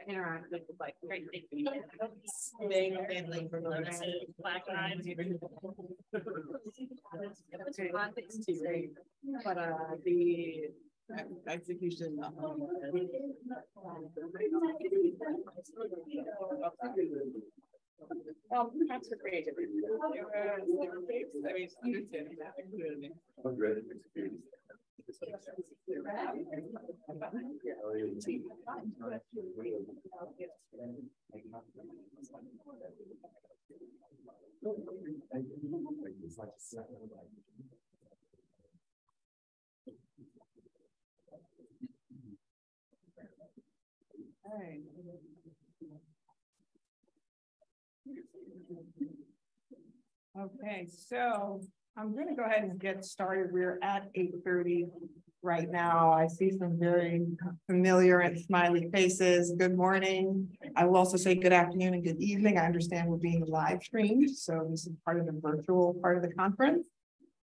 interact with like great family black eyes. But the execution. Perhaps for creativity. I mean, understanding that clearly. Okay, so I'm going to go ahead and get started. We're at 8:30 right now. I see some very familiar and smiley faces. Good morning. I will also say good afternoon and good evening. I understand we're being live streamed, so this is part of the virtual part of the conference.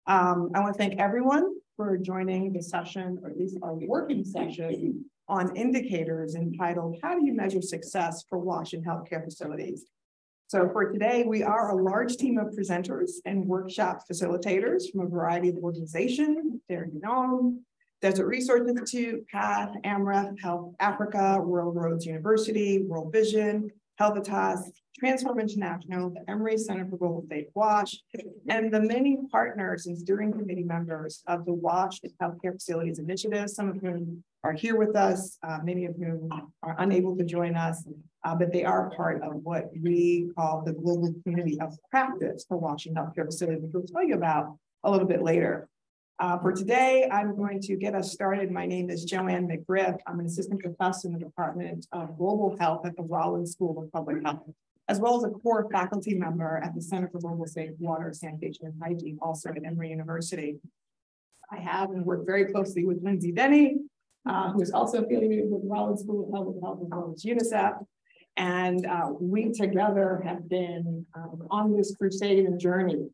I want to thank everyone for joining the session, or at least our working session, on indicators entitled, How Do You Measure Success for Washington Healthcare Facilities? So for today, we are a large team of presenters and workshop facilitators from a variety of organizations, Desert Resource Institute, PATH, AMREF, Health Africa, World Roads University, World Vision, Healthitas, Transform International, the Emory Center for Global Safe WASH, and the many partners and steering committee members of the WASH Healthcare Facilities Initiative, some of whom are here with us, many of whom are unable to join us, but they are part of what we call the global community of practice for Washington Healthcare Facilities, which we'll tell you about a little bit later. For today, I'm going to get us started. My name is Joanne McGriff. I'm an assistant professor in the Department of Global Health at the Rollins School of Public Health, as well as a core faculty member at the Center for Global Safe Water, Sanitation, and Hygiene, also at Emory University. I have and work very closely with Lindsay Denny, who is also affiliated with Rollins School of Public Health as well as UNICEF. And we together have been on this crusade and journey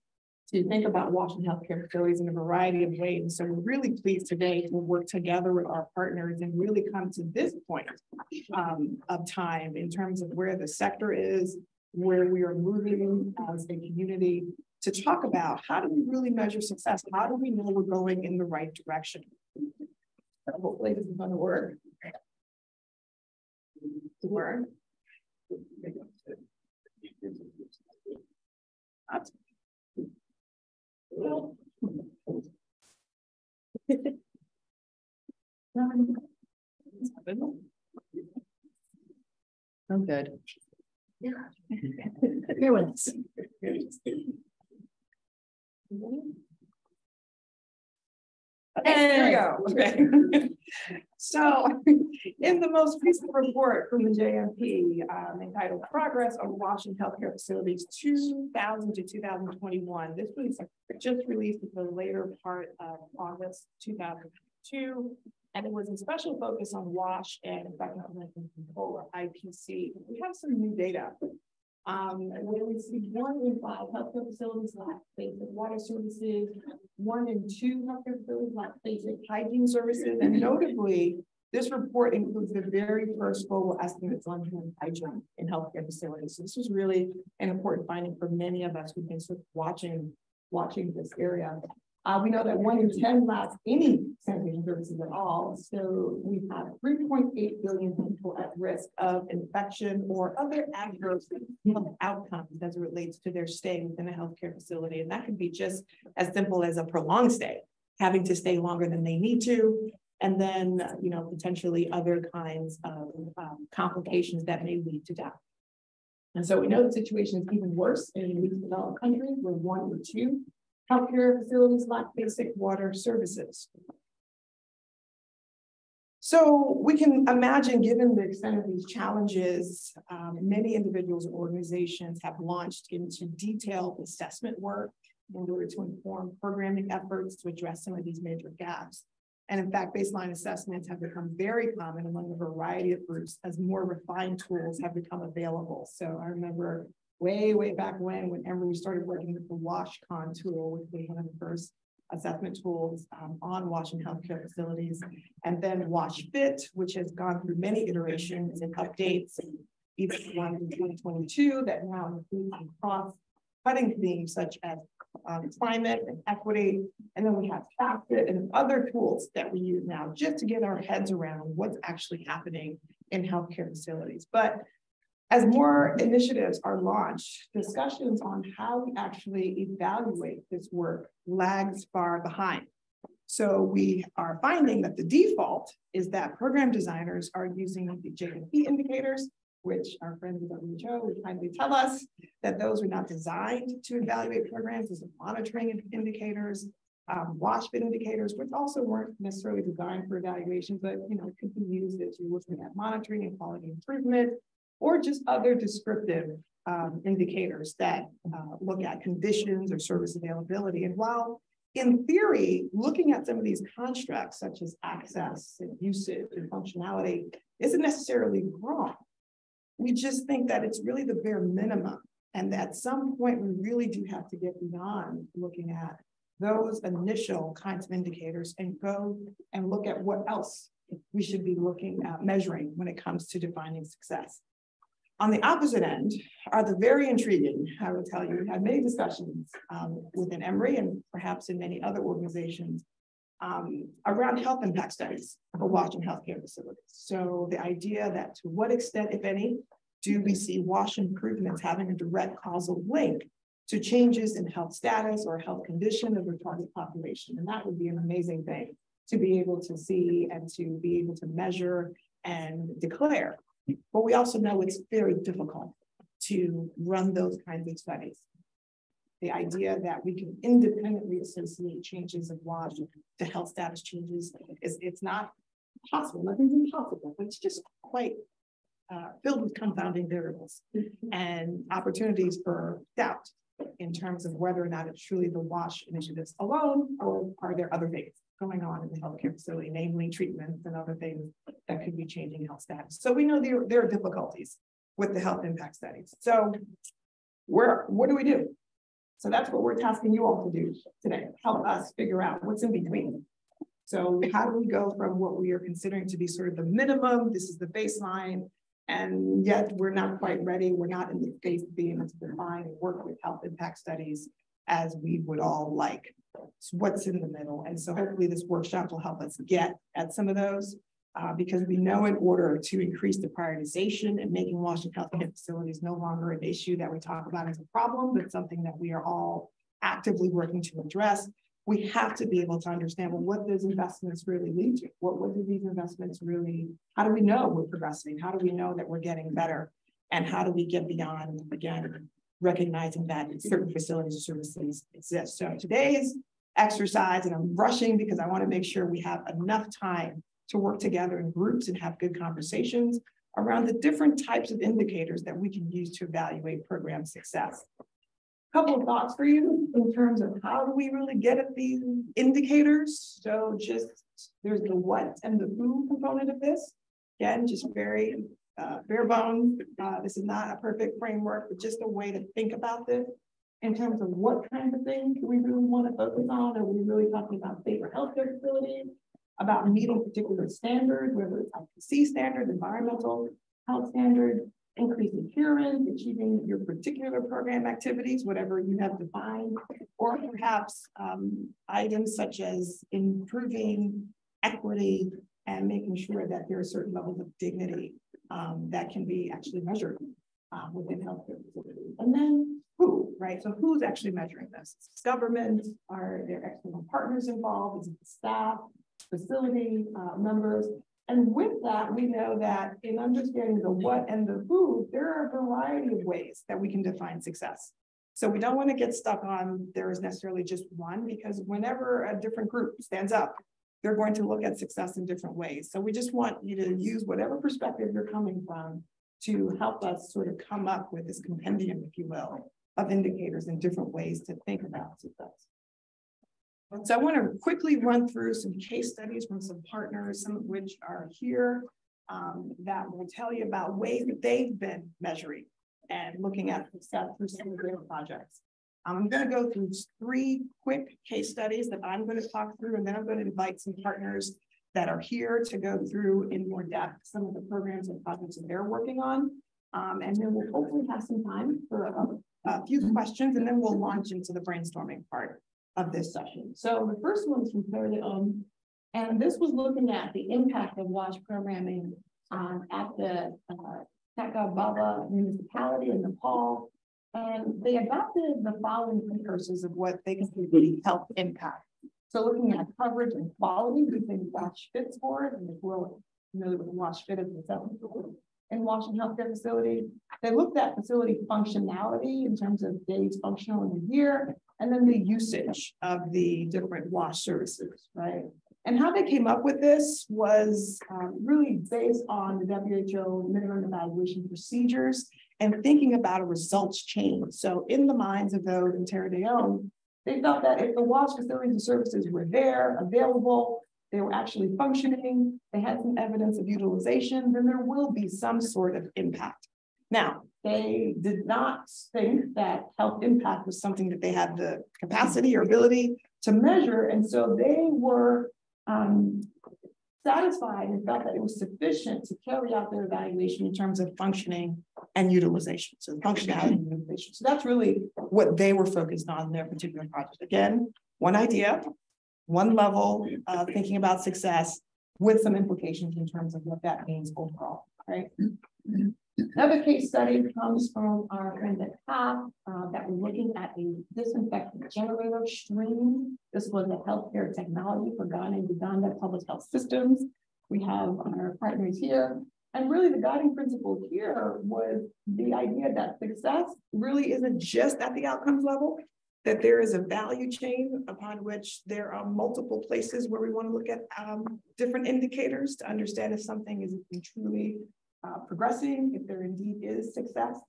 to think about Washington Healthcare Facilities in a variety of ways. So we're really pleased today to work together with our partners and really come to this point of time in terms of where the sector is, where we are moving as a community, to talk about how do we really measure success? How do we know we're going in the right direction? Hopefully this is going to work. To work. I'm good. Here with us. There we go. Okay. So, in the most recent report from the JMP entitled Progress on Washington Healthcare Facilities 2000 to 2021, this was just released in the later part of August 2002, and it was a special focus on WASH and infection prevention control, or IPC. We have some new data. Where we see 1 in 5 healthcare facilities lack basic water services, 1 in 2 healthcare facilities lack basic hygiene services, and notably, this report includes the very first global estimates on human hygiene in healthcare facilities. So this was really an important finding for many of us who've been sort of watching this area. We know that 1 in 10 lacks any sanitation services at all. So we have 3.8 billion people at risk of infection or other adverse health outcomes as it relates to their stay within a healthcare facility. And that can be just as simple as a prolonged stay, having to stay longer than they need to, and then, potentially other kinds of complications that may lead to death. And so we know the situation is even worse in least developed countries where 1 or 2 healthcare facilities lack basic water services. So we can imagine, given the extent of these challenges, many individuals and organizations have launched into detailed assessment work in order to inform programming efforts to address some of these major gaps. And in fact, baseline assessments have become very common among a variety of groups as more refined tools have become available. So I remember way back when Emory started working with the WashCon tool, which was one of the first assessment tools on Washington healthcare facilities, and then WashFit, which has gone through many iterations and updates, even one in 2022 that now includes cross-cutting themes such as climate and equity. And then we have FACT and other tools that we use now just to get our heads around what's actually happening in healthcare facilities. But as more initiatives are launched, discussions on how we actually evaluate this work lags far behind. So we are finding that the default is that program designers are using the JMP indicators, which our friends at WHO would kindly tell us that those are not designed to evaluate programs. These are monitoring indicators, WashFit indicators, which also weren't necessarily designed for evaluation, but could be used as you're looking at monitoring and quality improvement, or just other descriptive indicators that look at conditions or service availability. And while in theory, looking at some of these constructs such as access and usage and functionality isn't necessarily wrong, we just think that it's really the bare minimum. And at some point, we really do have to get beyond looking at those initial kinds of indicators and go and look at what else we should be looking at measuring when it comes to defining success. On the opposite end are the very intriguing, I will tell you, we had many discussions within Emory and perhaps in many other organizations around health impact studies for Washington healthcare facilities. So the idea that to what extent, if any, do we see WASH improvements having a direct causal link to changes in health status or health condition of the target population? And that would be an amazing thing to be able to see and to be able to measure and declare. But we also know it's very difficult to run those kinds of studies. The idea that we can independently associate changes of WASH to health status changes it's not possible. Nothing's impossible, but it's just quite filled with confounding variables and opportunities for doubt in terms of whether or not it's truly the WASH initiatives alone, or are there other things going on in the healthcare facility, namely treatments and other things that could be changing health status. So we know there are difficulties with the health impact studies. So what do we do? So that's what we're tasking you all to do today. Help us figure out what's in between. So how do we go from what we are considering to be sort of the minimum, this is the baseline, and yet we're not quite ready. We're not in the phase of being able to define and work with health impact studies as we would all like. So what's in the middle? And so hopefully this workshop will help us get at some of those because we know in order to increase the prioritization and making Washington healthcare facilities no longer an issue that we talk about as a problem, but something that we are all actively working to address, we have to be able to understand, well, what those investments really lead to? What do these investments really, how do we know we're progressing? How do we know that we're getting better? And how do we get beyond, again, recognizing that certain facilities or services exist? So today's exercise, and I'm rushing because I want to make sure we have enough time to work together in groups and have good conversations around the different types of indicators that we can use to evaluate program success. Couple of thoughts for you in terms of how do we really get at these indicators. So just there's the what and the who component of this. Again, just very bare bones. This is not a perfect framework, but just a way to think about this in terms of what kinds of things do we really want to focus on. Are we really talking about safer healthcare facilities, about meeting particular standards, whether it's IPC standards, environmental health standards, increasing adherence, achieving your particular program activities, whatever you have defined, or perhaps items such as improving equity and making sure that there are certain levels of dignity that can be actually measured within healthcare facilities. And then who, right? So who's actually measuring this? It's government, are there external partners involved? Is it the staff, facility members? And with that, we know that in understanding the what and the who, there are a variety of ways that we can define success. So we don't want to get stuck on there is necessarily just one, because whenever a different group stands up, they're going to look at success in different ways. So we just want you to use whatever perspective you're coming from to help us sort of come up with this compendium, if you will, of indicators and different ways to think about success. So I want to quickly run through some case studies from some partners, some of which are here, that will tell you about ways that they've been measuring and looking at success through some of their projects. I'm going to go through 3 quick case studies that I'm going to talk through, and then I'm going to invite some partners that are here to go through in more depth some of the programs and projects that they're working on. And then we'll hopefully have some time for a few questions, and then we'll launch into the brainstorming part of this session. So the first one is from Clarity Ohm, and this was looking at the impact of WASH programming at the Takababa municipality in Nepal. And they adopted the following precursors of what they consider to be health impact. So looking at coverage and quality using WASH FIT scores, and if we're familiar with WASH FIT as assessment in Washington healthcare facility, they looked at facility functionality in terms of days functional in a year, and then the usage of the different WASH services, right? And how they came up with this was really based on the WHO minimum evaluation procedures and thinking about a results chain. So in the minds of those in Terra de Ohm, they felt that if the WASH facilities and services were there, available, they were actually functioning, they had some evidence of utilization, then there will be some sort of impact. Now, they did not think that health impact was something that they had the capacity or ability to measure, and so they were satisfied and felt that it was sufficient to carry out their evaluation in terms of functioning and utilization. So functionality and utilization. So that's really what they were focused on in their particular project. Again, one idea, one level of thinking about success with some implications in terms of what that means overall, right? Another case study comes from our friend at CAP that we're looking at a disinfectant generator stream. This was a healthcare technology for Ghana and Uganda public health systems. We have our partners here. And really the guiding principle here was the idea that success really isn't just at the outcomes level, that there is a value chain upon which there are multiple places where we want to look at different indicators to understand if something is truly progressing, if there indeed is success.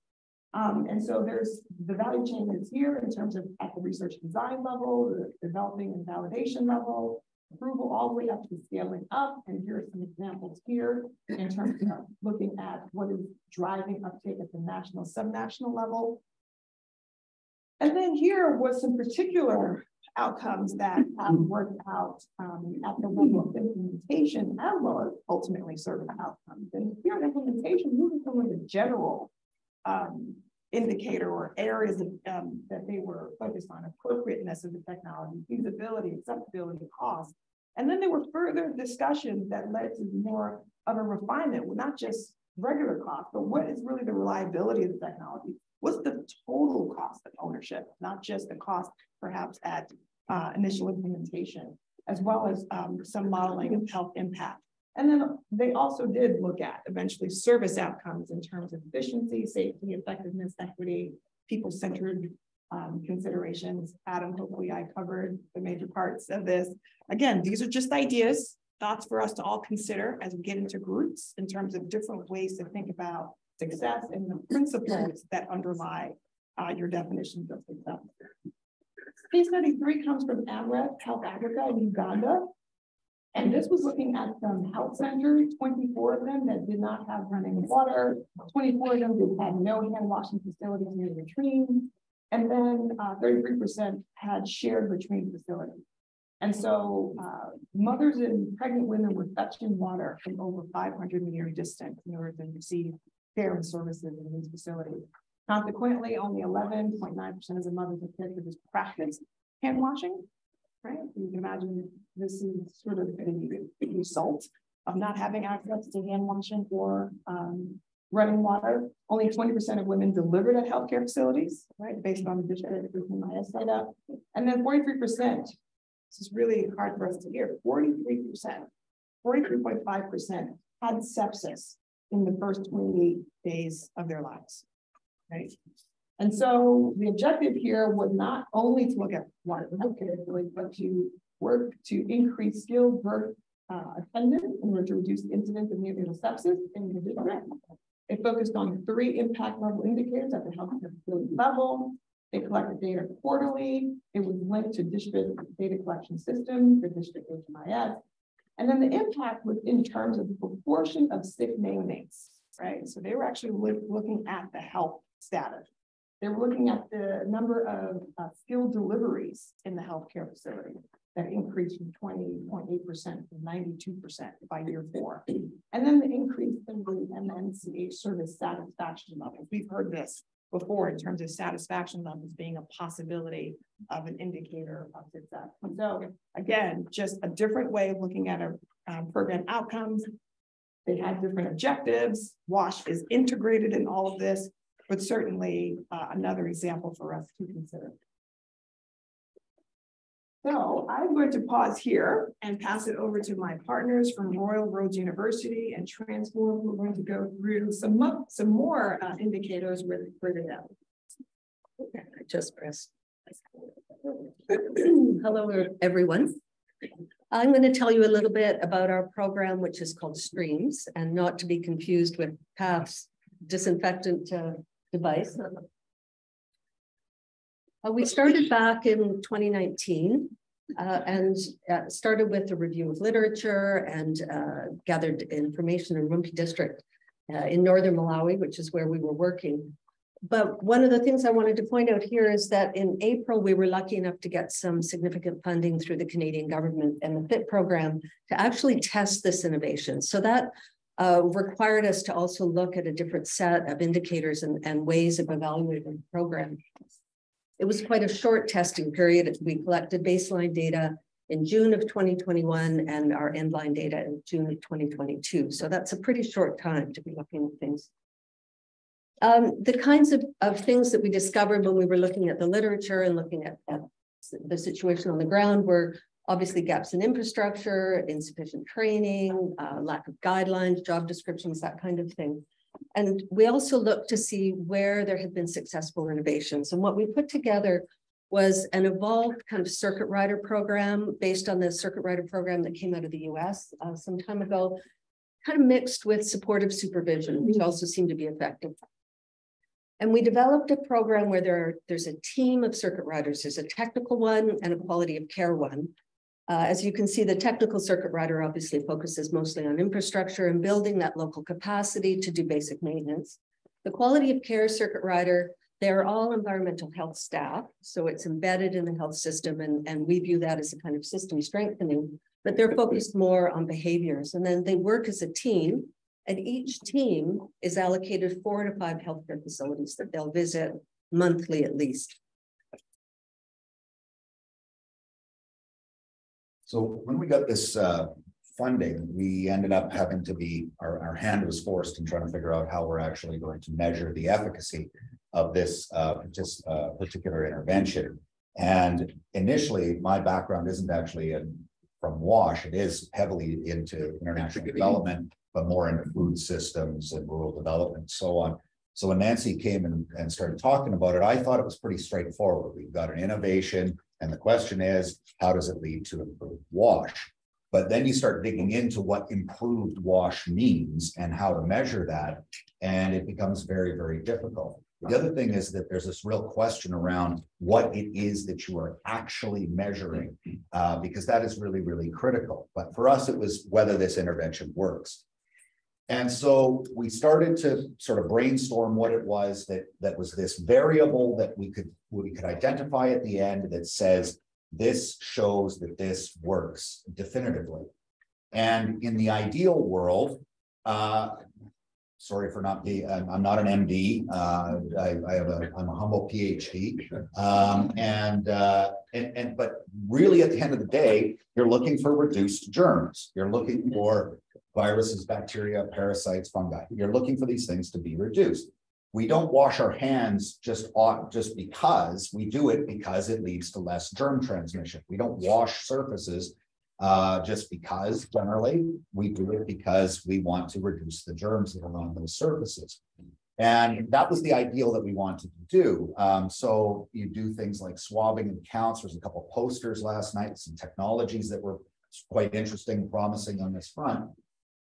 And so there's the value chain is here in terms of at the research design level, the developing and validation level, approval all the way up to scaling up. And here are some examples here in terms of looking at what is driving uptake at the national, subnational level. And then here was some particular outcomes that have worked out at the level of implementation as well as ultimately service outcomes. And here in implementation, these are some of the general indicator or areas of, that they were focused on: appropriateness of the technology, feasibility, acceptability, cost. And then there were further discussions that led to more of a refinement, well, not just regular cost, but what is really the reliability of the technology? What's the total cost of ownership, not just the cost perhaps at initial implementation, as well as some modeling of health impact. And then they also did look at eventually service outcomes in terms of efficiency, safety, effectiveness, equity, people-centered considerations. Adam, hopefully I covered the major parts of this. Again, these are just ideas, thoughts for us to all consider as we get into groups in terms of different ways to think about success and the principles that underlie your definitions of success. Case study 3 comes from AMREF, Health Africa in Uganda. And this was looking at some health centers, 24 of them that did not have running water, 24 of them that had no hand washing facilities near the latrine, and then 33% had shared latrine facilities. And so mothers and pregnant women were fetching water from over 500 meters distance in order to receive care and services in these facilities. Consequently, only 11.9% of the mothers and caregivers practiced hand washing, right? You can imagine this is sort of a result of not having access to hand washing or running water. Only 20% of women delivered at healthcare facilities, right? Based on the district MIS setup. And then 43%, this is really hard for us to hear, 43.5% had sepsis in the first 28 days of their lives, right? And so the objective here was not only to look at water healthcare, but to work to increase skilled birth attendance in order to reduce the incidence of neonatal sepsis in the district. It focused on 3 impact level indicators at the healthcare facility level. They collected data quarterly. It was linked to district data collection systems, the district HMIS. And then the impact was in terms of the proportion of sick neonates, right? So they were actually looking at the health status. They were looking at the number of skilled deliveries in the healthcare facility that increased from 20.8% to 92% by year 4. And then the increase in the MNCH service satisfaction levels. We've heard this before in terms of satisfaction levels being a possibility of an indicator of success. And so again, just a different way of looking at a program outcomes. They had different objectives. WASH is integrated in all of this, but certainly another example for us to consider. So I'm going to pause here and pass it over to my partners from Royal Roads University and Transform, who are going to go through some more indicators with further depth. Okay, I just pressed. Hello, everyone. I'm going to tell you a little bit about our program, which is called STREAMS, and not to be confused with PAF's disinfectant device. We started back in 2019 and started with a review of literature and gathered information in Rumpi district in northern Malawi, which is where we were working. But one of the things I wanted to point out here is that in April, we were lucky enough to get some significant funding through the Canadian government and the FIT program to actually test this innovation. So that required us to also look at a different set of indicators and ways of evaluating the program. It was quite a short testing period. We collected baseline data in June of 2021 and our endline data in June of 2022. So that's a pretty short time to be looking at things. The kinds of things that we discovered when we were looking at the literature and looking at the situation on the ground were obviously gaps in infrastructure, insufficient training, lack of guidelines, job descriptions, that kind of thing. And we also looked to see where there had been successful innovations. And what we put together was an evolved kind of circuit rider program based on the circuit rider program that came out of the US some time ago, kind of mixed with supportive supervision, which also seemed to be effective. And we developed a program where there's a team of circuit riders. There's a technical one and a quality of care one. As you can see, the technical circuit rider obviously focuses mostly on infrastructure and building that local capacity to do basic maintenance. The quality of care circuit rider, they're all environmental health staff. So it's embedded in the health system and we view that as a kind of system strengthening, but they're focused more on behaviors. And then they work as a team, and each team is allocated 4 to 5 healthcare facilities that they'll visit monthly at least. So when we got this funding, we ended up having to be, our hand was forced in trying to figure out how we're actually going to measure the efficacy of this particular intervention. And initially, my background isn't actually from WASH. It is heavily into international development, but more into food systems and rural development and so on. So when Nancy came and started talking about it, I thought it was pretty straightforward. We've got an innovation, and the question is, how does it lead to improved WASH? But then you start digging into what improved WASH means and how to measure that, and it becomes very, very difficult. The other thing is that there's this real question around what it is that you are actually measuring, because that is really, really critical. But for us, it was whether this intervention works. And so we started to sort of brainstorm what it was that was this variable that we could identify at the end that says, this shows that this works definitively. And in the ideal world, sorry for not being, I'm not an MD. I'm a humble PhD. But really at the end of the day, you're looking for reduced germs. You're looking for viruses, bacteria, parasites, fungi. You're looking for these things to be reduced. We don't wash our hands just because. We do it because it leads to less germ transmission. We don't wash surfaces just because. Generally, we do it because we want to reduce the germs that are on those surfaces. And that was the ideal that we wanted to do. So you do things like swabbing and counts. There's a couple of posters last night, some technologies that were quite interesting, promising on this front.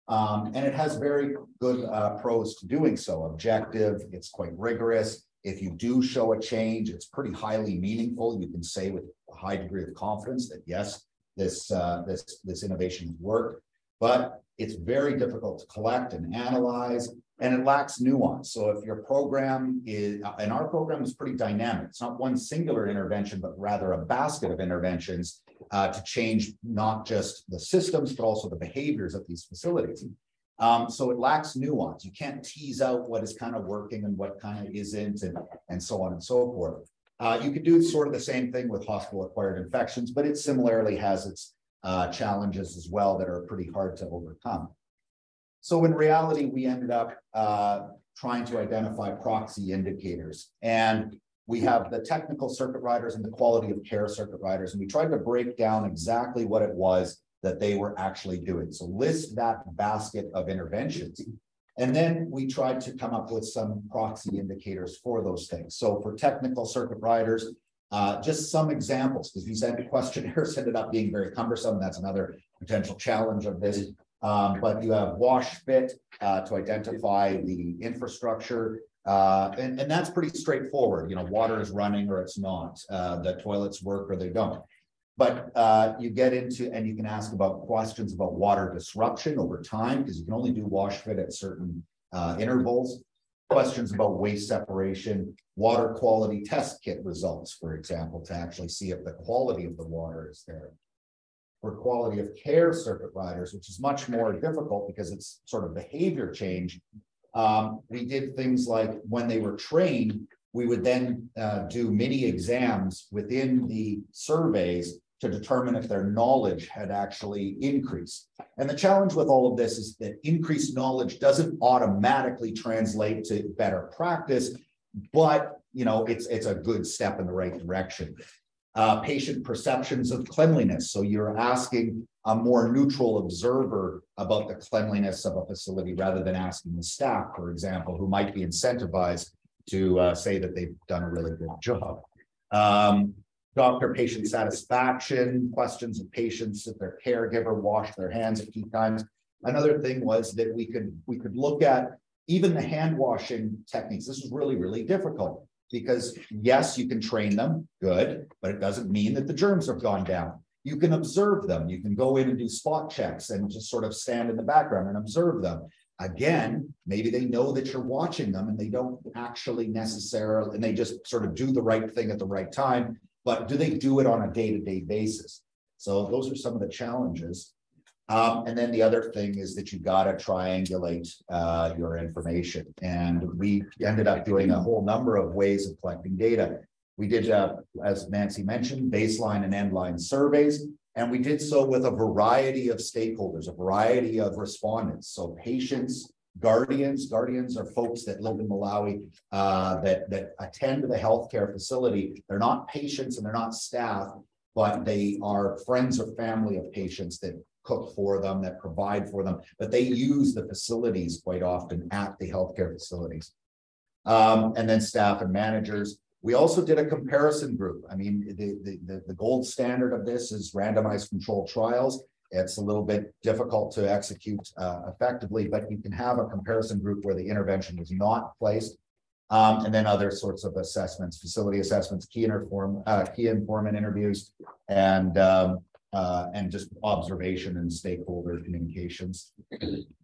And it has very good pros to doing so. Objective, it's quite rigorous. If you do show a change, it's pretty highly meaningful. You can say with a high degree of confidence that yes, this innovation has worked, but it's very difficult to collect and analyze. and it lacks nuance. So if your program is, and our program is pretty dynamic, it's not one singular intervention, but rather a basket of interventions to change not just the systems, but also the behaviors of these facilities. So it lacks nuance. You can't tease out what is kind of working and what kind of isn't, and so on and so forth. You could do sort of the same thing with hospital-acquired infections, but it similarly has its challenges as well that are pretty hard to overcome. So in reality, we ended up trying to identify proxy indicators, and we have the technical circuit riders and the quality of care circuit riders, and we tried to break down exactly what it was that they were actually doing. So list that basket of interventions. And then we tried to come up with some proxy indicators for those things. So for technical circuit riders, just some examples, because these questionnaires ended up being very cumbersome. That's another potential challenge of this. But you have wash fit to identify the infrastructure. And that's pretty straightforward. You know, water is running or it's not. The toilets work or they don't. But you get into, and you can ask about questions about water disruption over time, because you can only do wash fit at certain intervals. Questions about waste separation, water quality test kit results, for example, to actually see if the quality of the water is there. For quality of care circuit riders, which is much more difficult because it's sort of behavior change. We did things like when they were trained, we would then do mini exams within the surveys to determine if their knowledge had actually increased. And the challenge with all of this is that increased knowledge doesn't automatically translate to better practice, but you know, it's a good step in the right direction. Patient perceptions of cleanliness. So you're asking a more neutral observer about the cleanliness of a facility rather than asking the staff, for example, who might be incentivized to say that they've done a really good job. Doctor-patient satisfaction, questions of patients if their caregiver washed their hands a few times. Another thing was that we could look at even the hand washing techniques. This was really, really difficult because yes, you can train them, good, but it doesn't mean that the germs have gone down. You can observe them. You can go in and do spot checks and just sort of stand in the background and observe them. Again, maybe they know that you're watching them and they don't actually necessarily, and they just sort of do the right thing at the right time. But do they do it on a day-to-day basis? So those are some of the challenges. And then the other thing is that you got to triangulate your information. And we ended up doing a whole number of ways of collecting data. We did, as Nancy mentioned, baseline and endline surveys. And we did so with a variety of stakeholders, a variety of respondents. So patients, guardians are folks that live in Malawi that attend the healthcare facility. They're not patients and they're not staff, but they are friends or family of patients that cook for them, that provide for them, but they use the facilities quite often at the healthcare facilities. And then staff and managers. We also did a comparison group. I mean, the gold standard of this is randomized controlled trials. It's a little bit difficult to execute effectively, but you can have a comparison group where the intervention was not placed. And then other sorts of assessments, facility assessments, key informant interviews, and just observation and stakeholder communications.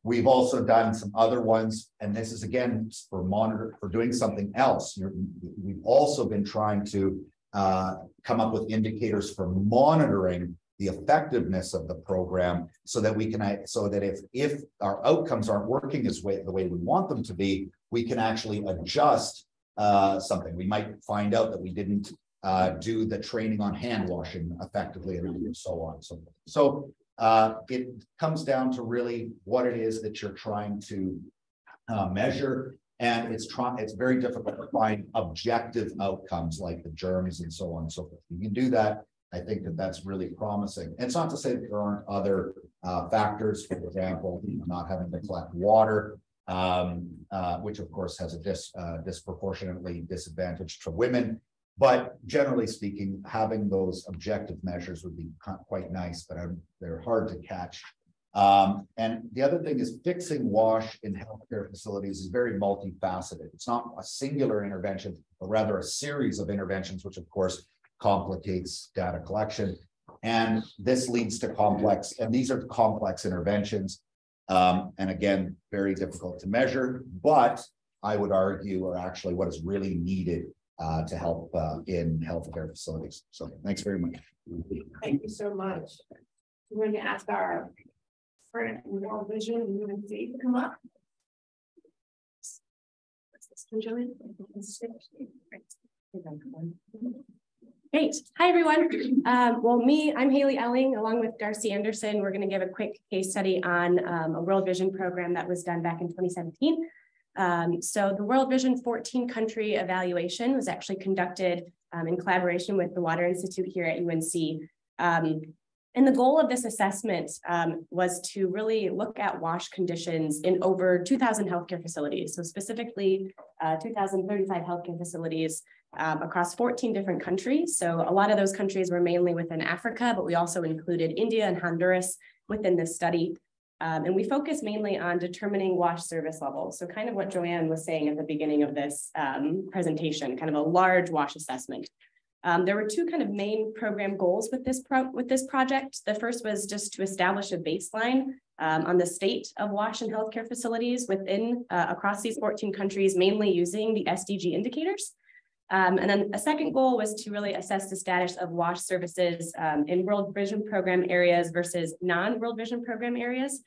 We've also done some other ones, and this is again for doing something else. We've also been trying to come up with indicators for monitoring the effectiveness of the program, so that we can, so that if our outcomes aren't working the way we want them to be, we can actually adjust something. We might find out that we didn't do the training on hand washing effectively and so on. So it comes down to really what it is that you're trying to measure. And it's very difficult to find objective outcomes like the germs and so on and so forth. You can do that. I think that that's really promising. It's not to say that there aren't other factors, for example, not having to collect water, which of course has a disproportionately disadvantage to women. But generally speaking, having those objective measures would be quite nice, but they're hard to catch. And the other thing is fixing wash in healthcare facilities is very multifaceted. It's not a singular intervention, but rather a series of interventions, which of course complicates data collection. And this leads to complex, and these are complex interventions. And again, very difficult to measure, but I would argue are actually what is really needed to help in healthcare facilities. So thanks very much. Thank you so much. We're going to ask our World Vision UNC to come up. Great. Hi, everyone. I'm Haley Elling, along with Darcy Anderson. We're going to give a quick case study on a World Vision program that was done back in 2017. So the World Vision 14 country evaluation was actually conducted in collaboration with the Water Institute here at UNC. And the goal of this assessment was to really look at WASH conditions in over 2,000 healthcare facilities. So specifically 2,035 healthcare facilities across 14 different countries. So a lot of those countries were mainly within Africa, but we also included India and Honduras within this study. And we focus mainly on determining WASH service levels. So kind of what Joanne was saying at the beginning of this presentation, kind of a large WASH assessment. There were two kind of main program goals with this project. The first was just to establish a baseline on the state of WASH in healthcare facilities within across these 14 countries, mainly using the SDG indicators. And then a second goal was to really assess the status of WASH services in World Vision program areas versus non-World Vision program areas.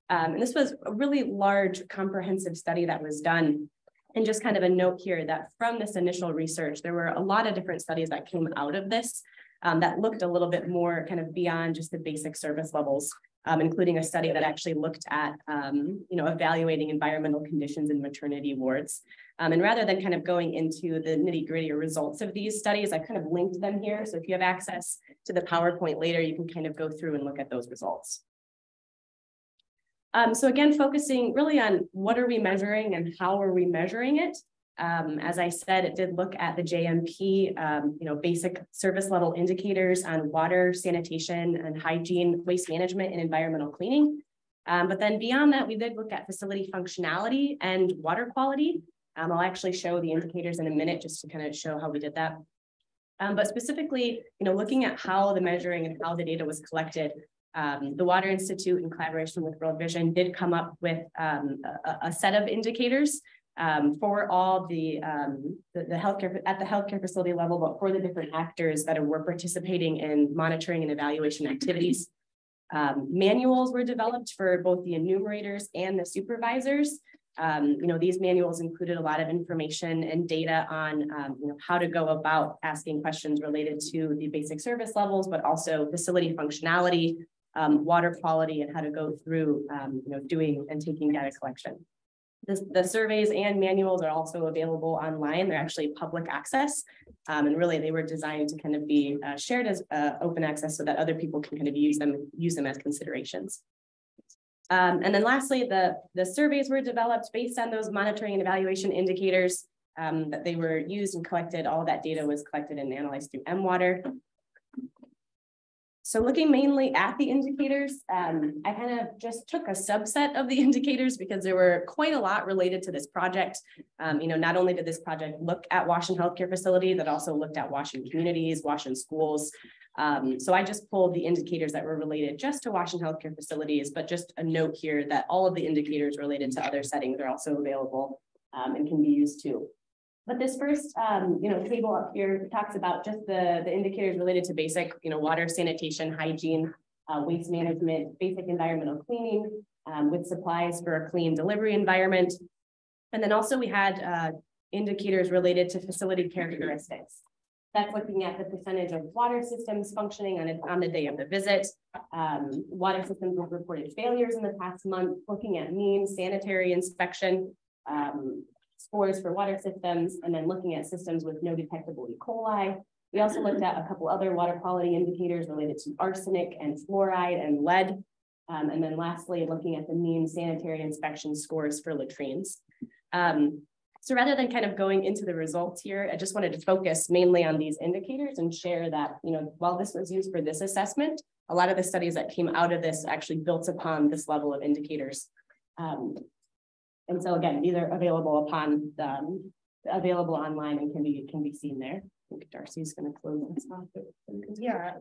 And this was a really large comprehensive study that was done. And just kind of a note here that from this initial research, there were a lot of different studies that came out of this that looked a little bit more kind of beyond just the basic service levels, including a study that actually looked at, evaluating environmental conditions in maternity wards. And rather than kind of going into the nitty-gritty or results of these studies, I kind of linked them here. So if you have access to the PowerPoint later, you can kind of go through and look at those results. So again, focusing really on what are we measuring and how are we measuring it. As I said, it did look at the JMP, basic service level indicators on water, sanitation, and hygiene, waste management, and environmental cleaning. But then beyond that, we did look at facility functionality and water quality. I'll actually show the indicators in a minute just to kind of show how we did that. But specifically, looking at how the measuring and how the data was collected, the Water Institute, in collaboration with World Vision, did come up with a set of indicators for all the healthcare at the healthcare facility level, but for the different actors that were participating in monitoring and evaluation activities. Manuals were developed for both the enumerators and the supervisors. These manuals included a lot of information and data on how to go about asking questions related to the basic service levels, but also facility functionality, water quality, and how to go through doing and taking data collection. The surveys and manuals are also available online. They're actually public access, and really they were designed to kind of be shared as open access so that other people can kind of use them as considerations. And then lastly, the surveys were developed based on those monitoring and evaluation indicators that they were used and collected. All of that data was collected and analyzed through MWater. So looking mainly at the indicators, I kind of just took a subset of the indicators because there were quite a lot related to this project. Not only did this project look at WASH in healthcare facilities, but also looked at WASH in communities, WASH in schools. So I just pulled the indicators that were related just to WASH in healthcare facilities, but just a note here that all of the indicators related to other settings are also available and can be used too. But this first, table up here talks about just the indicators related to basic, water, sanitation, hygiene, waste management, basic environmental cleaning, with supplies for a clean delivery environment. And then also we had indicators related to facility characteristics. That's looking at the percentage of water systems functioning on the day of the visit. Water systems with reported failures in the past month, looking at mean sanitary inspection, scores for water systems, and then looking at systems with no detectable E. coli. We also looked at a couple other water quality indicators related to arsenic and fluoride and lead. And then lastly, looking at the mean sanitary inspection scores for latrines. So rather than kind of going into the results here, I just wanted to focus mainly on these indicators and share that, while this was used for this assessment, a lot of the studies that came out of this actually built upon this level of indicators. And so again, these are available upon the available online and can be seen there. I think Darcy's going to close this off. Yeah,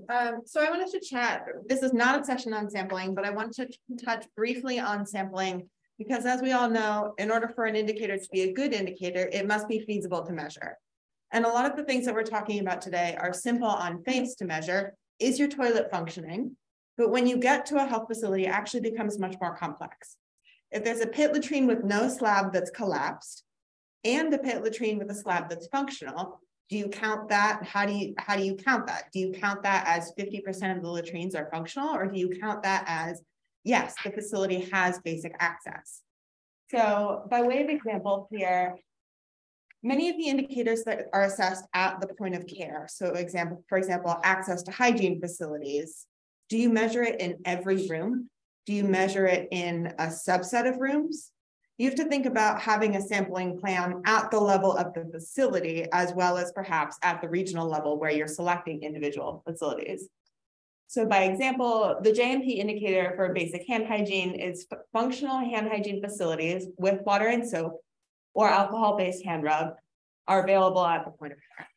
so I wanted to chat. This is not a session on sampling, but I want to touch briefly on sampling because as we all know, in order for an indicator to be a good indicator, it must be feasible to measure. And a lot of the things that we're talking about today are simple on face to measure. Is your toilet functioning? But when you get to a health facility, it actually becomes much more complex. If there's a pit latrine with no slab that's collapsed and a pit latrine with a slab that's functional, do you count that? How do you count that? Do you count that as 50% of the latrines are functional, or do you count that as, yes, the facility has basic access? So by way of example here, many of the indicators that are assessed at the point of care. So for example, access to hygiene facilities. Do you measure it in every room? Do you measure it in a subset of rooms? You have to think about having a sampling plan at the level of the facility, as well as perhaps at the regional level where you're selecting individual facilities. So by example, the JMP indicator for basic hand hygiene is functional hand hygiene facilities with water and soap or alcohol-based hand rub are available at the point of care.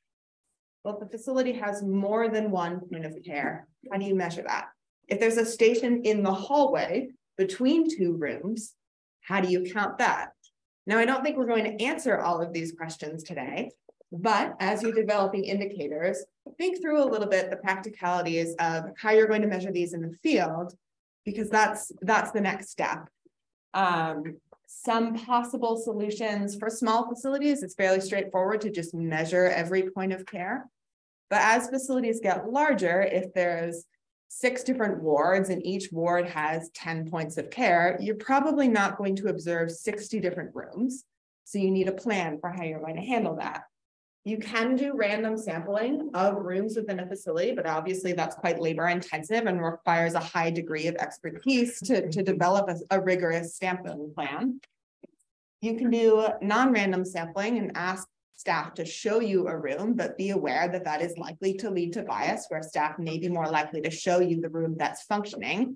Well, if the facility has more than one point of care, how do you measure that? If there's a station in the hallway between two rooms, how do you count that? Now, I don't think we're going to answer all of these questions today, but as you're developing indicators, think through a little bit the practicalities of how you're going to measure these in the field, because that's the next step. Some possible solutions for small facilities, it's fairly straightforward to just measure every point of care. But as facilities get larger, if there's 6 different wards and each ward has 10 points of care, you're probably not going to observe 60 different rooms. So you need a plan for how you're going to handle that. You can do random sampling of rooms within a facility, but obviously that's quite labor intensive and requires a high degree of expertise to develop a rigorous sampling plan. You can do non-random sampling and ask staff to show you a room, but be aware that that is likely to lead to bias, where staff may be more likely to show you the room that's functioning.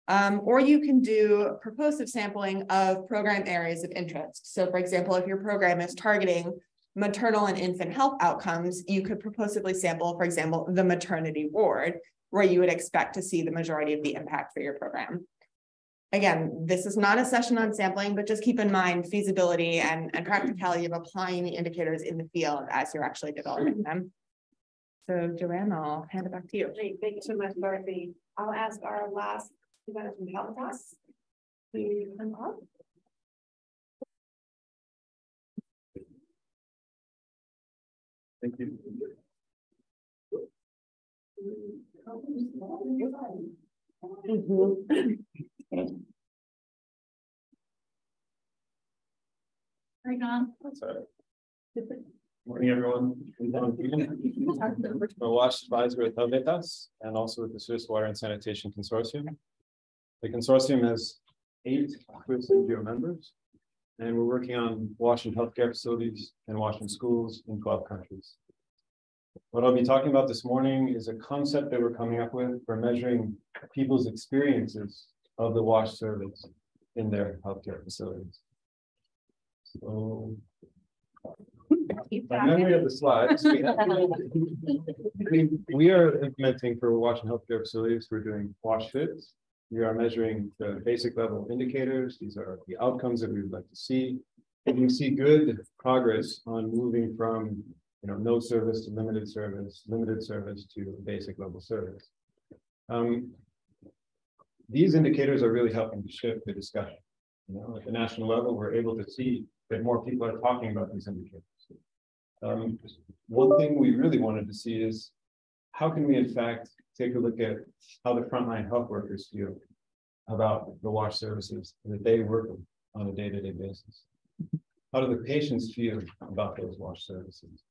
Or you can do purposive sampling of program areas of interest. So for example, if your program is targeting maternal and infant health outcomes, you could purposively sample, for example, the maternity ward, where you would expect to see the majority of the impact for your program. Again, this is not a session on sampling, but just keep in mind feasibility and practicality of applying the indicators in the field as you're actually developing them. So Joanne, I'll hand it back to you. Great, thank you so much, Dorothy. I'll ask our last presenter from Calvitas to come up. Thank you. Sorry. Morning, everyone. I'm a WASH advisor at Calvitas and also with the Swiss Water and Sanitation Consortium. The consortium has 8 Swiss NGO members, and we're working on WASH in healthcare facilities and WASH in schools in 12 countries. What I'll be talking about this morning is a concept that we're coming up with for measuring people's experiences of the WASH service in their healthcare facilities. So, by memory of the slides, we are implementing for WASH in healthcare facilities, we're doing WASH fits. We are measuring the basic level indicators. These are the outcomes that we would like to see. And we see good progress on moving from no service to limited service to basic level service. These indicators are really helping to shift the discussion. At the national level, we're able to see that more people are talking about these indicators. One thing we really wanted to see is how can we, in fact, take a look at how the frontline health workers feel about the WASH services that they work with on a day-to-day basis. How do the patients feel about those WASH services?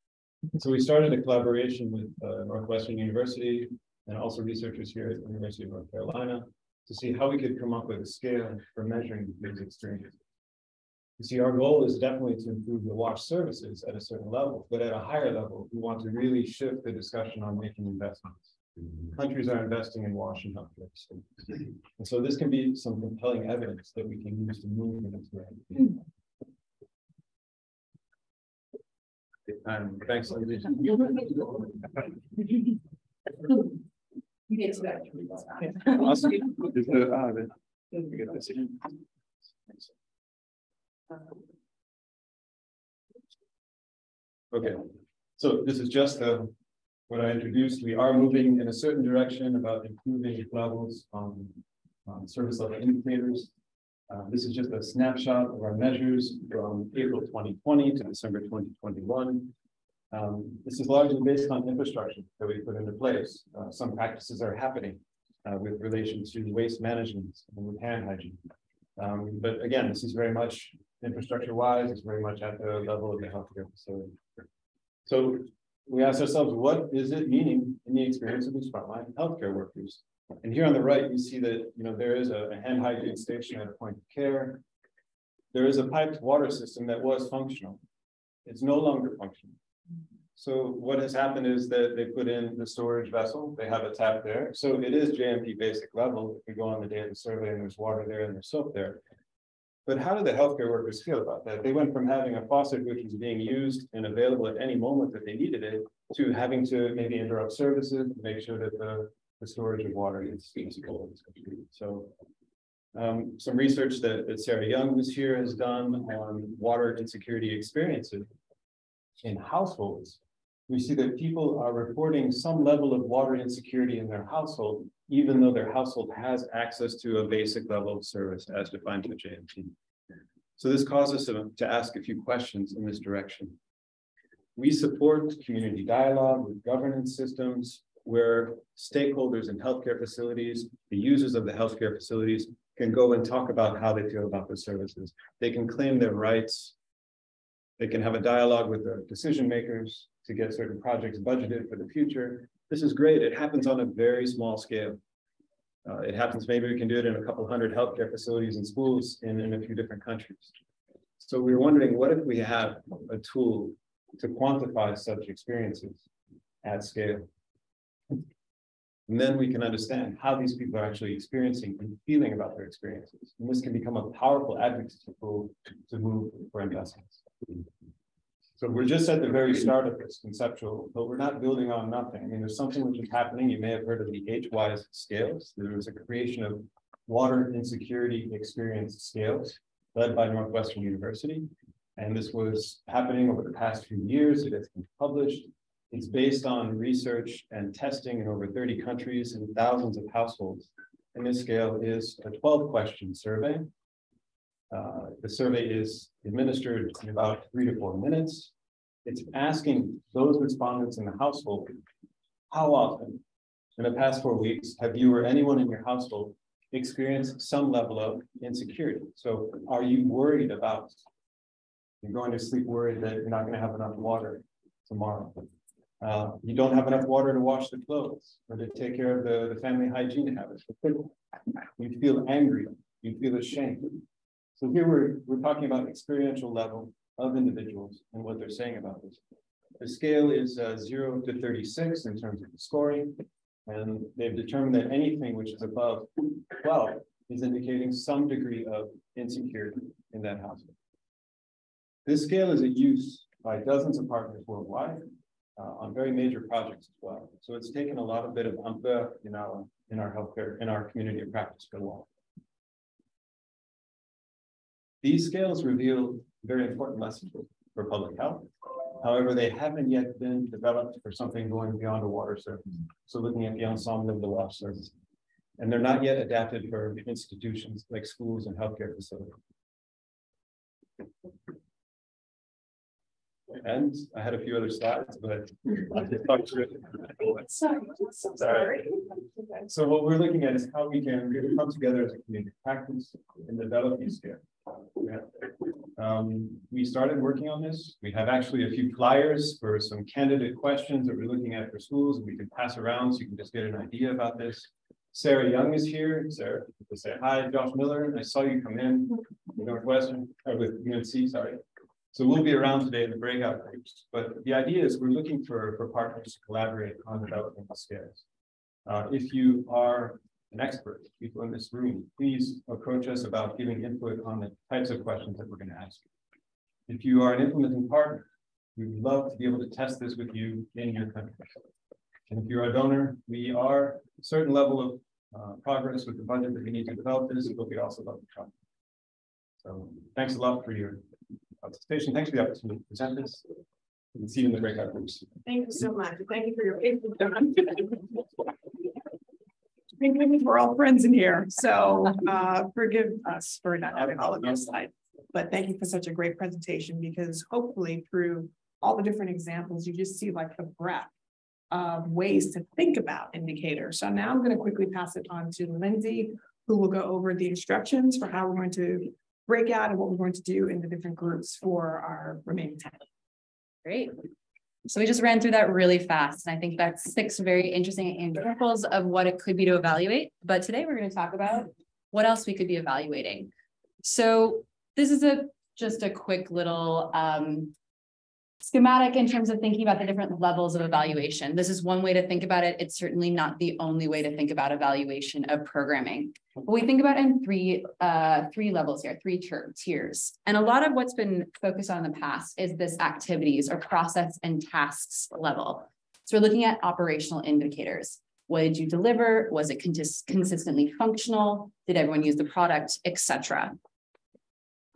So we started a collaboration with Northwestern University and also researchers here at the University of North Carolina to see how we could come up with a scale for measuring these experiences. You see, our goal is definitely to improve the WASH services at a certain level, but at a higher level, we want to really shift the discussion on making investments. Countries are investing in WASH and healthcare facilities. And so this can be some compelling evidence that we can use to move in this direction. Thanks, Lindsay. Awesome. Is the, we get this in. Okay, so this is just what I introduced. We are moving in a certain direction about improving levels on service level indicators. This is just a snapshot of our measures from April 2020 to December 2021. This is largely based on infrastructure that we put into place. Some practices are happening with relation to waste management and with hand hygiene. But again, this is very much infrastructure-wise, it's very much at the level of the healthcare facility. So we ask ourselves, what is it meaning in the experience of these frontline healthcare workers? And here on the right, you see that there is a hand hygiene station at a point of care. There is a piped water system that was functional. It's no longer functional. So what has happened is that they put in the storage vessel. They have a tap there. So it is JMP basic level. If we go on the day of the survey and there's water there and there's soap there. But how do the healthcare workers feel about that? They went from having a faucet which was being used and available at any moment that they needed it to having to maybe interrupt services to make sure that the storage of water is feasible. So some research that Sarah Young was here has done on water insecurity experiences in households. We see that people are reporting some level of water insecurity in their household, even though their household has access to a basic level of service as defined in the JMP. So this causes us to ask a few questions in this direction. We support community dialogue with governance systems where stakeholders in healthcare facilities, the users of the healthcare facilities, can go and talk about how they feel about the services. They can claim their rights. They can have a dialogue with the decision makers to get certain projects budgeted for the future. This is great. It happens on a very small scale. It happens, maybe we can do it in a couple hundred healthcare facilities and schools in a few different countries. So we were wondering, what if we have a tool to quantify such experiences at scale? And then we can understand how these people are actually experiencing and feeling about their experiences. And this can become a powerful advocacy tool to move for investments. So we're just at the very start of this conceptual, but we're not building on nothing. I mean, there's something which is happening. You may have heard of the HWISE scales. There was a creation of water insecurity experience scales led by Northwestern University. And this was happening over the past few years. It has been published. It's based on research and testing in over 30 countries and thousands of households. And this scale is a 12-question survey. The survey is administered in about 3 to 4 minutes. It's asking those respondents in the household, how often in the past 4 weeks have you or anyone in your household experienced some level of insecurity? So are you worried about, you're going to sleep worried that you're not going to have enough water tomorrow? You don't have enough water to wash the clothes or to take care of the family hygiene habits. You feel angry, you feel ashamed. So here we're talking about experiential level of individuals and what they're saying about this. The scale is 0 to 36 in terms of the scoring, and they've determined that anything which is above 12 is indicating some degree of insecurity in that household. This scale is in use by dozens of partners worldwide on very major projects as well. So it's taken a lot of bit of umph in our healthcare, in our community of practice for a while. These scales reveal very important lessons for public health. However, they haven't yet been developed for something going beyond a water service. So looking at the ensemble of the wash service. And they're not yet adapted for institutions like schools and healthcare facilities. And I had a few other slides, but I just talked through it. Sorry. So what we're looking at is how we can come together as a community practice and develop these scales. We started working on this. We have actually a few flyers for some candidate questions that we're looking at for schools, and we can pass around so you can just get an idea about this. Sarah Young is here. Sarah, say hi. Josh Miller, I saw you come in with Northwestern, or with UNC, sorry. So we'll be around today in the breakout groups. But the idea is we're looking for partners to collaborate on developing the scales. If you are an expert, people in this room, please approach us about giving input on the types of questions that we're going to ask. If you are an implementing partner, We would love to be able to test this with you in your country. And if you're a donor, we are a certain level of progress with the budget that we need to develop this, but we also love to try. So thanks a lot for your participation. Thanks for the opportunity to present this. We can see you in the breakout groups. Thank you so much. Thank you for your patience. We're all friends in here, so forgive us for not having all of your slides. But thank you for such a great presentation, because hopefully through all the different examples, you just see like the breadth of ways to think about indicators. So now I'm going to quickly pass it on to Lindsay, who will go over the instructions for how we're going to break out and what we're going to do in the different groups for our remaining time. Great. So we just ran through that really fast. And I think that's 6 very interesting examples of what it could be to evaluate. But today we're going to talk about what else we could be evaluating. So this is just a quick little schematic in terms of thinking about the different levels of evaluation. This is one way to think about it. It's certainly not the only way to think about evaluation of programming. But we think about it in three levels here, 3 tiers. And a lot of what's been focused on in the past is this activities or process and tasks level. So we're looking at operational indicators. What did you deliver? Was it consistently functional? Did everyone use the product, etc.?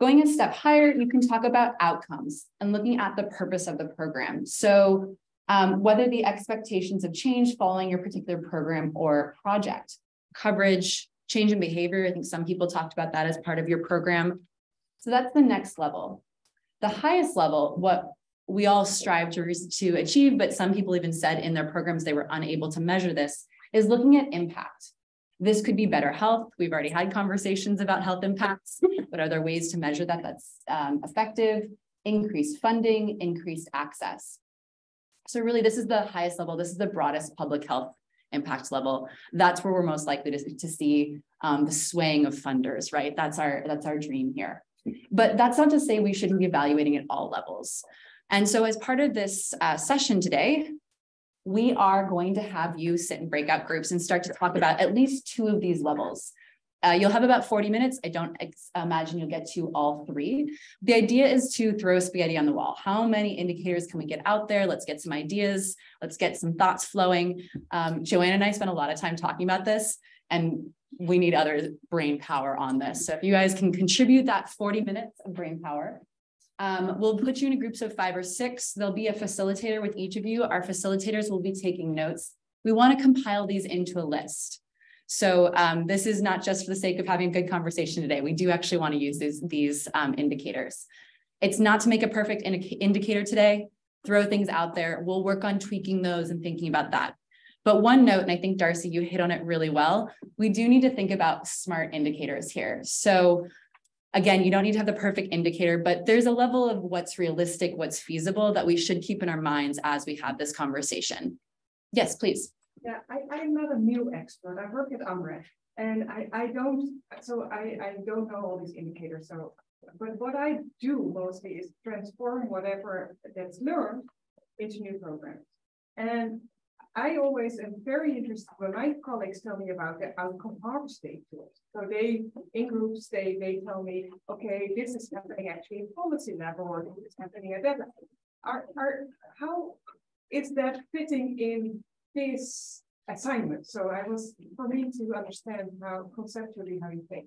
Going a step higher, you can talk about outcomes and looking at the purpose of the program. So whether the expectations have changed following your particular program or project. Coverage, change in behavior. I think some people talked about that as part of your program. So that's the next level. The highest level, what we all strive to achieve, but some people even said in their programs they were unable to measure this, is looking at impact. This could be better health. We've already had conversations about health impacts, but are there ways to measure that that's effective? Increased funding, increased access. So really, this is the highest level. This is the broadest public health impact level. That's where we're most likely to see the swaying of funders, right? That's our dream here. But that's not to say we shouldn't be evaluating at all levels. And so as part of this session today, we are going to have you sit in breakout groups and start to talk about at least 2 of these levels. You'll have about 40 minutes. I don't imagine you'll get to all 3. The idea is to throw spaghetti on the wall. How many indicators can we get out there? Let's get some ideas. Let's get some thoughts flowing. Joanne and I spent a lot of time talking about this, and we need other brain power on this. So if you guys can contribute that 40 minutes of brain power, we'll put you in groups of 5 or 6. There'll be a facilitator with each of you. Our facilitators will be taking notes. We want to compile these into a list. So this is not just for the sake of having a good conversation today. We do actually want to use these indicators. It's not to make a perfect indicator today. Throw things out there. We'll work on tweaking those and thinking about that. But one note, and I think Darcy, you hit on it really well, we do need to think about smart indicators here. So again, you don't need to have the perfect indicator, but there's a level of what's realistic, what's feasible that we should keep in our minds as we have this conversation. Yes, please. Yeah, I'm not a new expert. I work at AMREF, and I don't know all these indicators. So, but what I do mostly is transform whatever that's learned into new programs. And I always am very interested when my colleagues tell me about the outcome harvesting tools. So they, in groups, they tell me, okay, this is happening actually in policy level, or this is happening at that level. How is that fitting in this assignment? So for me to understand how conceptually how you think.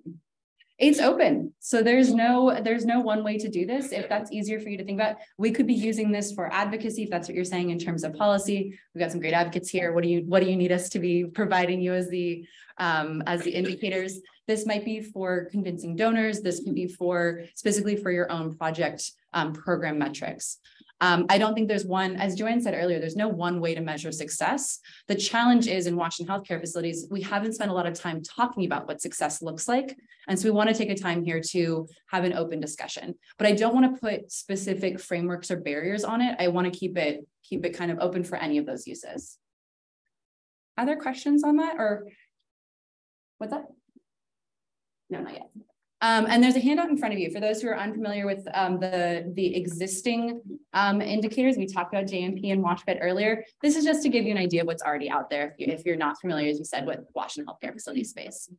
It's open. So there's no one way to do this. If that's easier for you to think about, we could be using this for advocacy, if that's what you're saying in terms of policy. We've got some great advocates here. What do you need us to be providing you as the indicators? This might be for convincing donors. This can be specifically for your own project program metrics. I don't think there's one, as Joanne said earlier, there's no one way to measure success. The challenge is in Washington healthcare facilities, we haven't spent a lot of time talking about what success looks like. And so we want to take a time here to have an open discussion, but I don't want to put specific frameworks or barriers on it. I want to keep it kind of open for any of those uses. Other questions on that, or what's that? No, not yet. And there's a handout in front of you for those who are unfamiliar with the existing indicators. We talked about JMP and WashFit earlier. This is just to give you an idea of what's already out there if you're not familiar, as you said, with Washington healthcare facility space.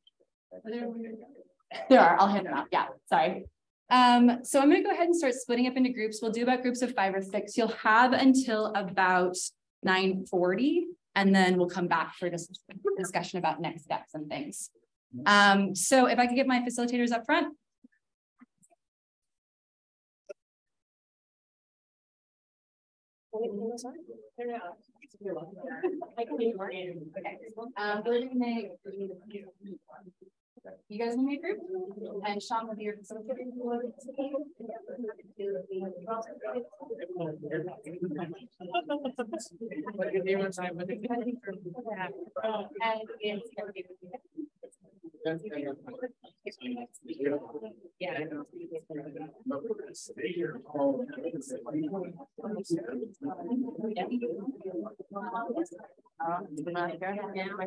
There are. I'll hand it out. Yeah, sorry. So I'm gonna go ahead and start splitting up into groups. We'll do about groups of 5 or 6. You'll have until about 9:40, and then we'll come back for discussion about next steps and things. So if I could get my facilitators up front. You guys will make a group, and Sean will be your facilitator. Yeah.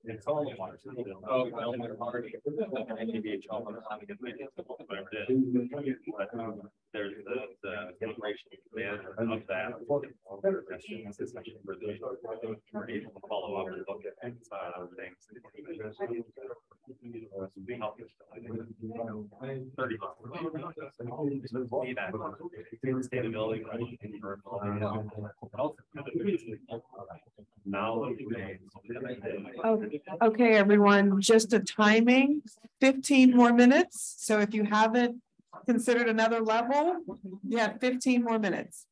It's only one. Oh, well, they're already. Maybe it's all on the whatever it is. But there's the integration manager of that. We're able to follow up and look at things. We help you. 30 months. See that. Sustainability. Now. Oh, okay, everyone, just a timing, 15 more minutes. So if you haven't considered another level, you have 15 more minutes.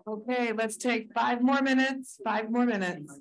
Okay, let's take 5 more minutes, 5 more minutes.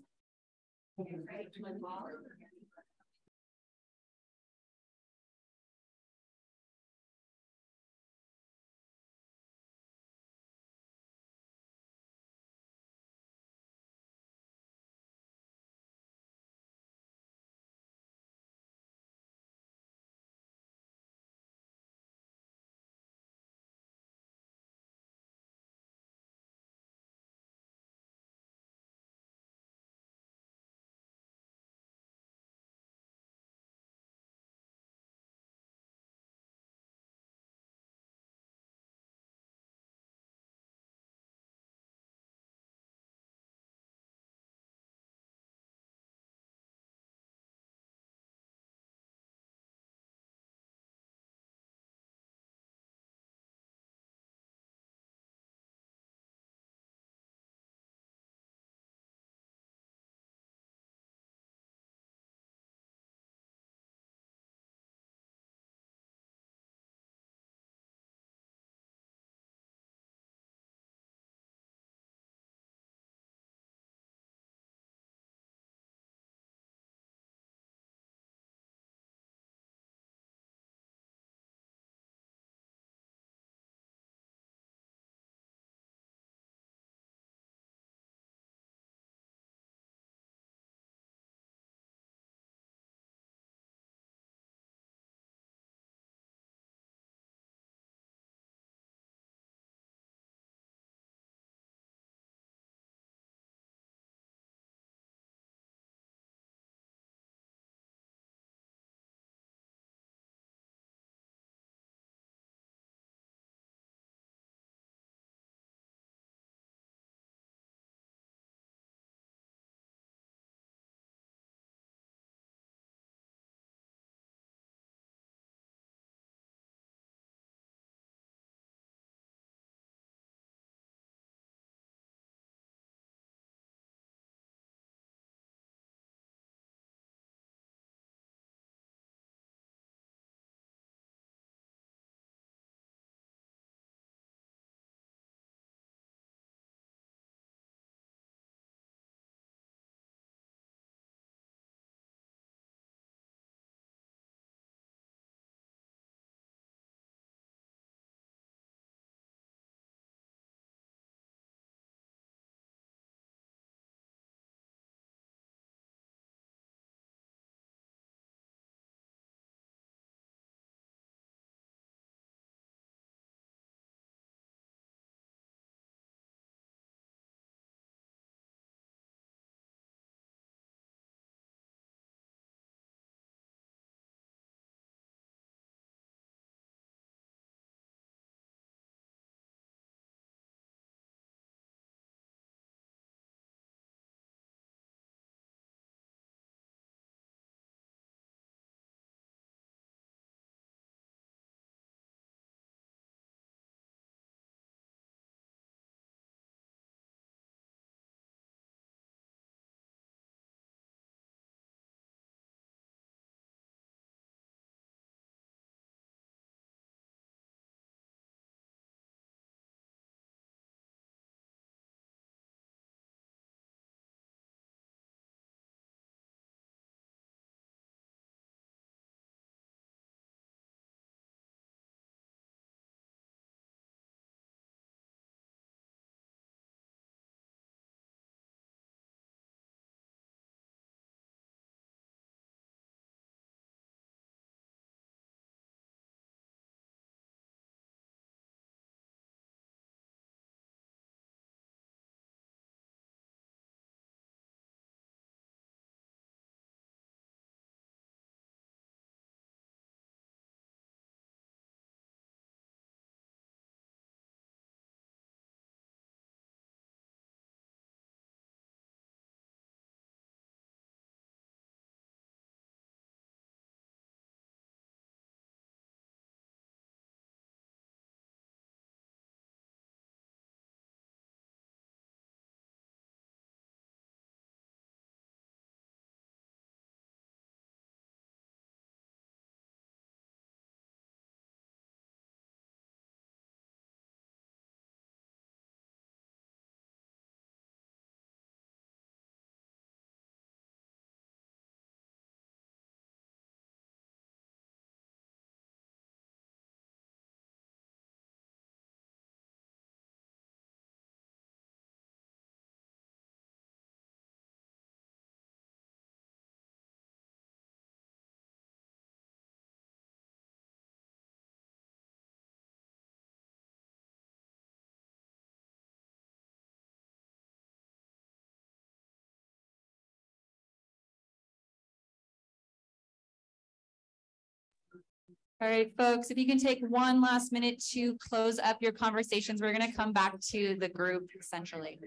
All right, folks, if you can take one last minute to close up your conversations, we're going to come back to the group essentially.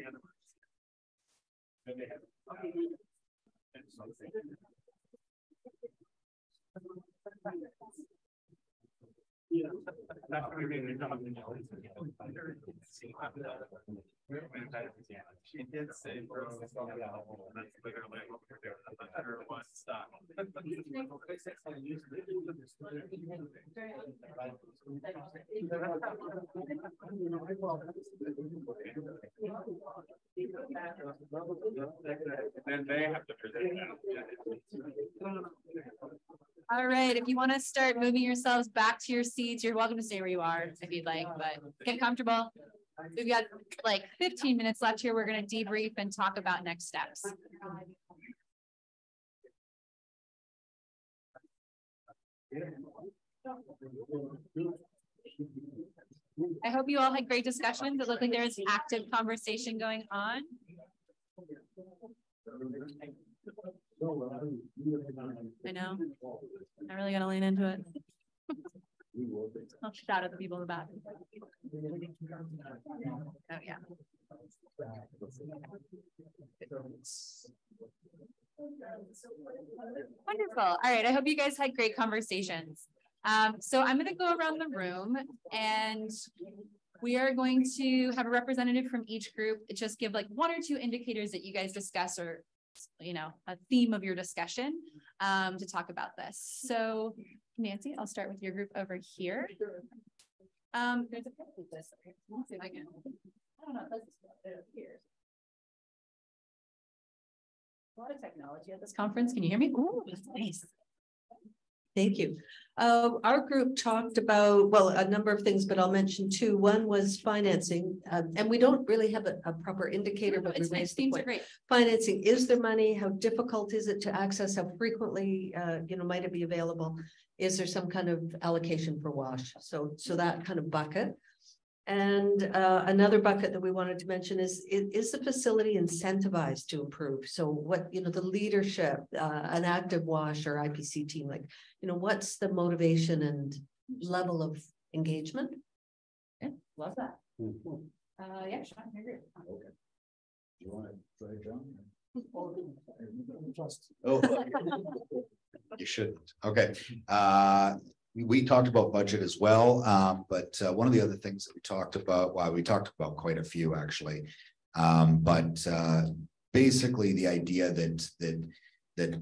She did say. Then they have to present that. All right, if you want to start moving yourselves back to your seats, you're welcome to stay where you are if you'd like, but get comfortable. We've got like 15 minutes left here. We're going to debrief and talk about next steps. I hope you all had great discussions. It looked like there's active conversation going on. I know. I'm really gonna lean into it. I'll shout at the people in the back. Oh yeah. Wonderful. All right. I hope you guys had great conversations. So I'm going to go around the room and we are going to have a representative from each group just give like 1 or 2 indicators that you guys discuss or, you know, a theme of your discussion to talk about this. So Nancy, I'll start with your group over here. There's a couple of this. Let's see if I can. I don't know. It appears. A lot of technology at this conference. Can you hear me? Ooh, that's nice. Thank you. Our group talked about, well, a number of things, but I'll mention 2. One was financing, and we don't really have a proper indicator, but It's nice. Themes are great. Financing, is there money? How difficult is it to access? How frequently, you know, might it be available? Is there some kind of allocation for WASH? So that kind of bucket. And another bucket that we wanted to mention is the facility incentivized to improve? So what, you know, the leadership, an active WASH or IPC team, like, you know, what's the motivation and level of engagement? Yeah, love that. Yeah, Sean, I agree. Okay. You want to try, John? You shouldn't. Okay. We talked about budget as well, but one of the other things that we talked about, well, we talked about quite a few actually, but basically the idea that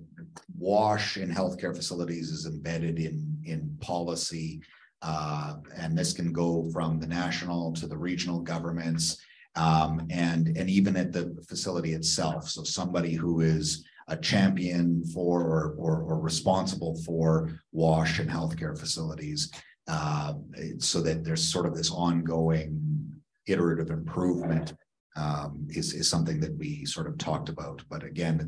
WASH in healthcare facilities is embedded in policy, and this can go from the national to the regional governments, and even at the facility itself. So somebody who is a champion for or responsible for WASH in healthcare facilities, so that there's sort of this ongoing iterative improvement is something that we sort of talked about. But again,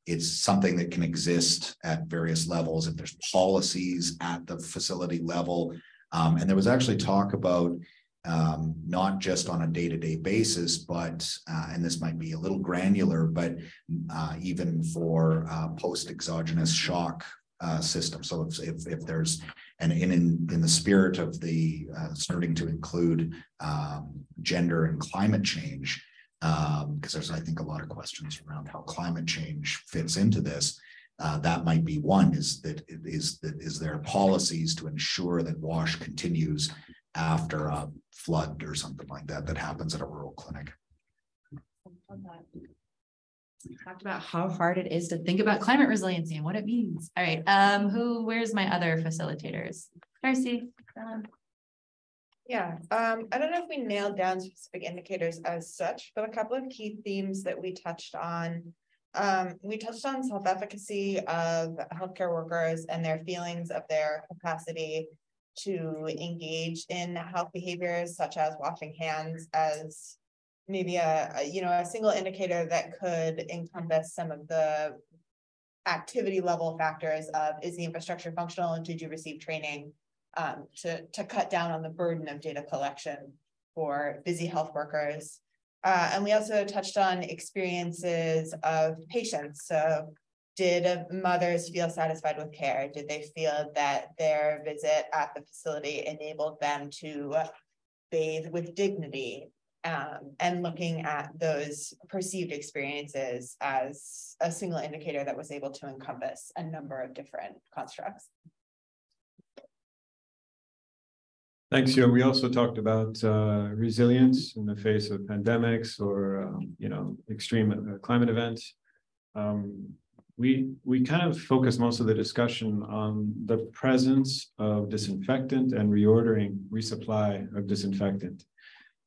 it's something that can exist at various levels if there's policies at the facility level. And there was actually talk about not just on a day-to-day basis, but and this might be a little granular, but even for post-exogenous shock system. So if there's in the spirit of the starting to include gender and climate change, because there's, I think, a lot of questions around how climate change fits into this. That might be one. Is there policies to ensure that WASH continues after a flood or something like that happens at a rural clinic? We talked about how hard it is to think about climate resiliency and what it means. All right, where's my other facilitators? Darcy. Yeah, I don't know if we nailed down specific indicators as such, but a couple of key themes that we touched on. We touched on self-efficacy of healthcare workers and their feelings of their capacity to engage in health behaviors such as washing hands as maybe a single indicator that could encompass some of the activity level factors of, is the infrastructure functional and did you receive training to cut down on the burden of data collection for busy health workers. And we also touched on experiences of patients. So did mothers feel satisfied with care? Did they feel that their visit at the facility enabled them to bathe with dignity? And looking at those perceived experiences as a single indicator that was able to encompass a number of different constructs. Thanks, Joe. We also talked about resilience in the face of pandemics or extreme climate events. We kind of focus most of the discussion on the presence of disinfectant and reordering, resupply of disinfectant.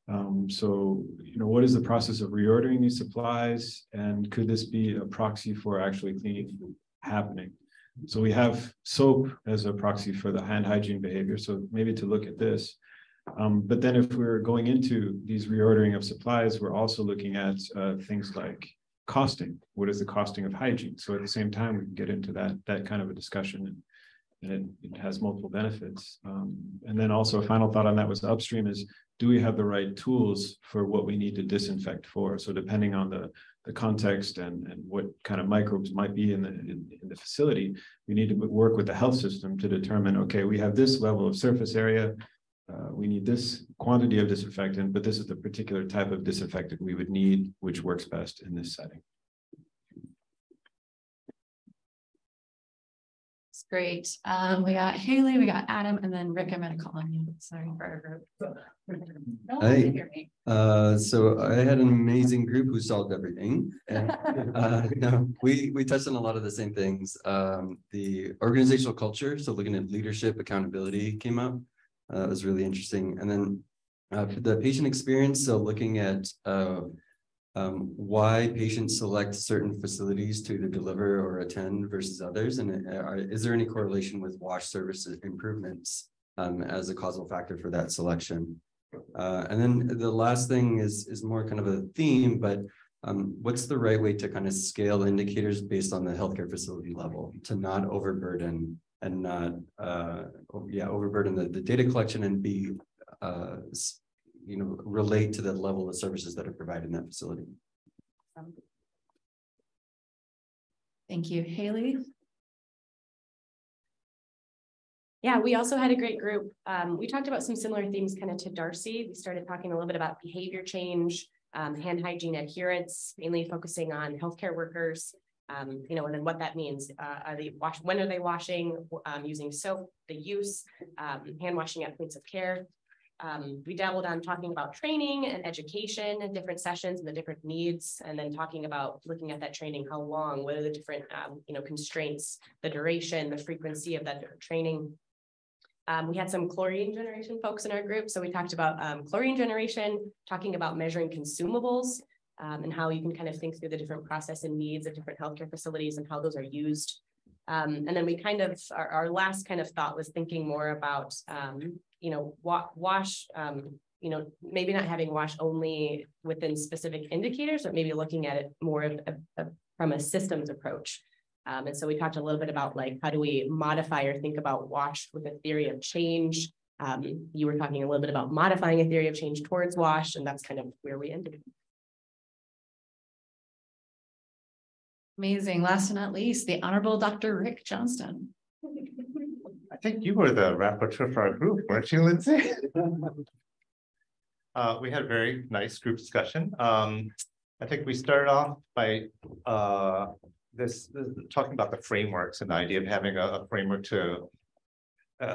What is the process of reordering these supplies, and could this be a proxy for actually cleaning happening? So we have soap as a proxy for the hand hygiene behavior. So maybe to look at this. But then if we're going into these reordering of supplies, we're also looking at things like costing. What is the costing of hygiene? So at the same time, we can get into that kind of a discussion, and it has multiple benefits. And then also a final thought on that was upstream is, do we have the right tools for what we need to disinfect for? So depending on the context and what kind of microbes might be in the facility, we need to work with the health system to determine, okay, we have this level of surface area, we need this quantity of disinfectant, but this is the particular type of disinfectant we would need, which works best in this setting. Great. We got Haley, we got Adam, and then Rick, I'm going to call on you. Sorry for our group. No one can hear me. So I had an amazing group who solved everything. And, no, we touched on a lot of the same things. The organizational culture, so looking at leadership, accountability came up. It was really interesting. And then the patient experience, so looking at why patients select certain facilities to either deliver or attend versus others, and is there any correlation with wash service improvements as a causal factor for that selection? And then the last thing is more kind of a theme, but what's the right way to kind of scale indicators based on the healthcare facility level to not overburden and not overburden the data collection and be relate to the level of services that are provided in that facility. Thank you, Haley. Yeah, we also had a great group. We talked about some similar themes kind of to Darcy. We started talking a little bit about behavior change, hand hygiene adherence, mainly focusing on healthcare workers, and then what that means. When are they washing, using soap, the use, hand washing at points of care. We dabbled on talking about training and education and different sessions and the different needs, and then talking about looking at that training, how long, what are the different, constraints, the duration, the frequency of that training. We had some chlorine generation folks in our group. So we talked about chlorine generation, talking about measuring consumables, and how you can kind of think through the different process and needs of different healthcare facilities and how those are used. And then we kind of, our last kind of thought was thinking more about, wash, maybe not having wash only within specific indicators, but maybe looking at it more from a systems approach. And so we talked a little bit about like, how do we modify or think about wash with a theory of change? You were talking a little bit about modifying a theory of change towards wash, and that's kind of where we ended. Amazing. Last but not least, the Honorable Dr. Rick Johnston. I think you were the rapporteur for our group, weren't you, Lindsay? We had a very nice group discussion. I think we started off by talking about the frameworks and the idea of having a framework to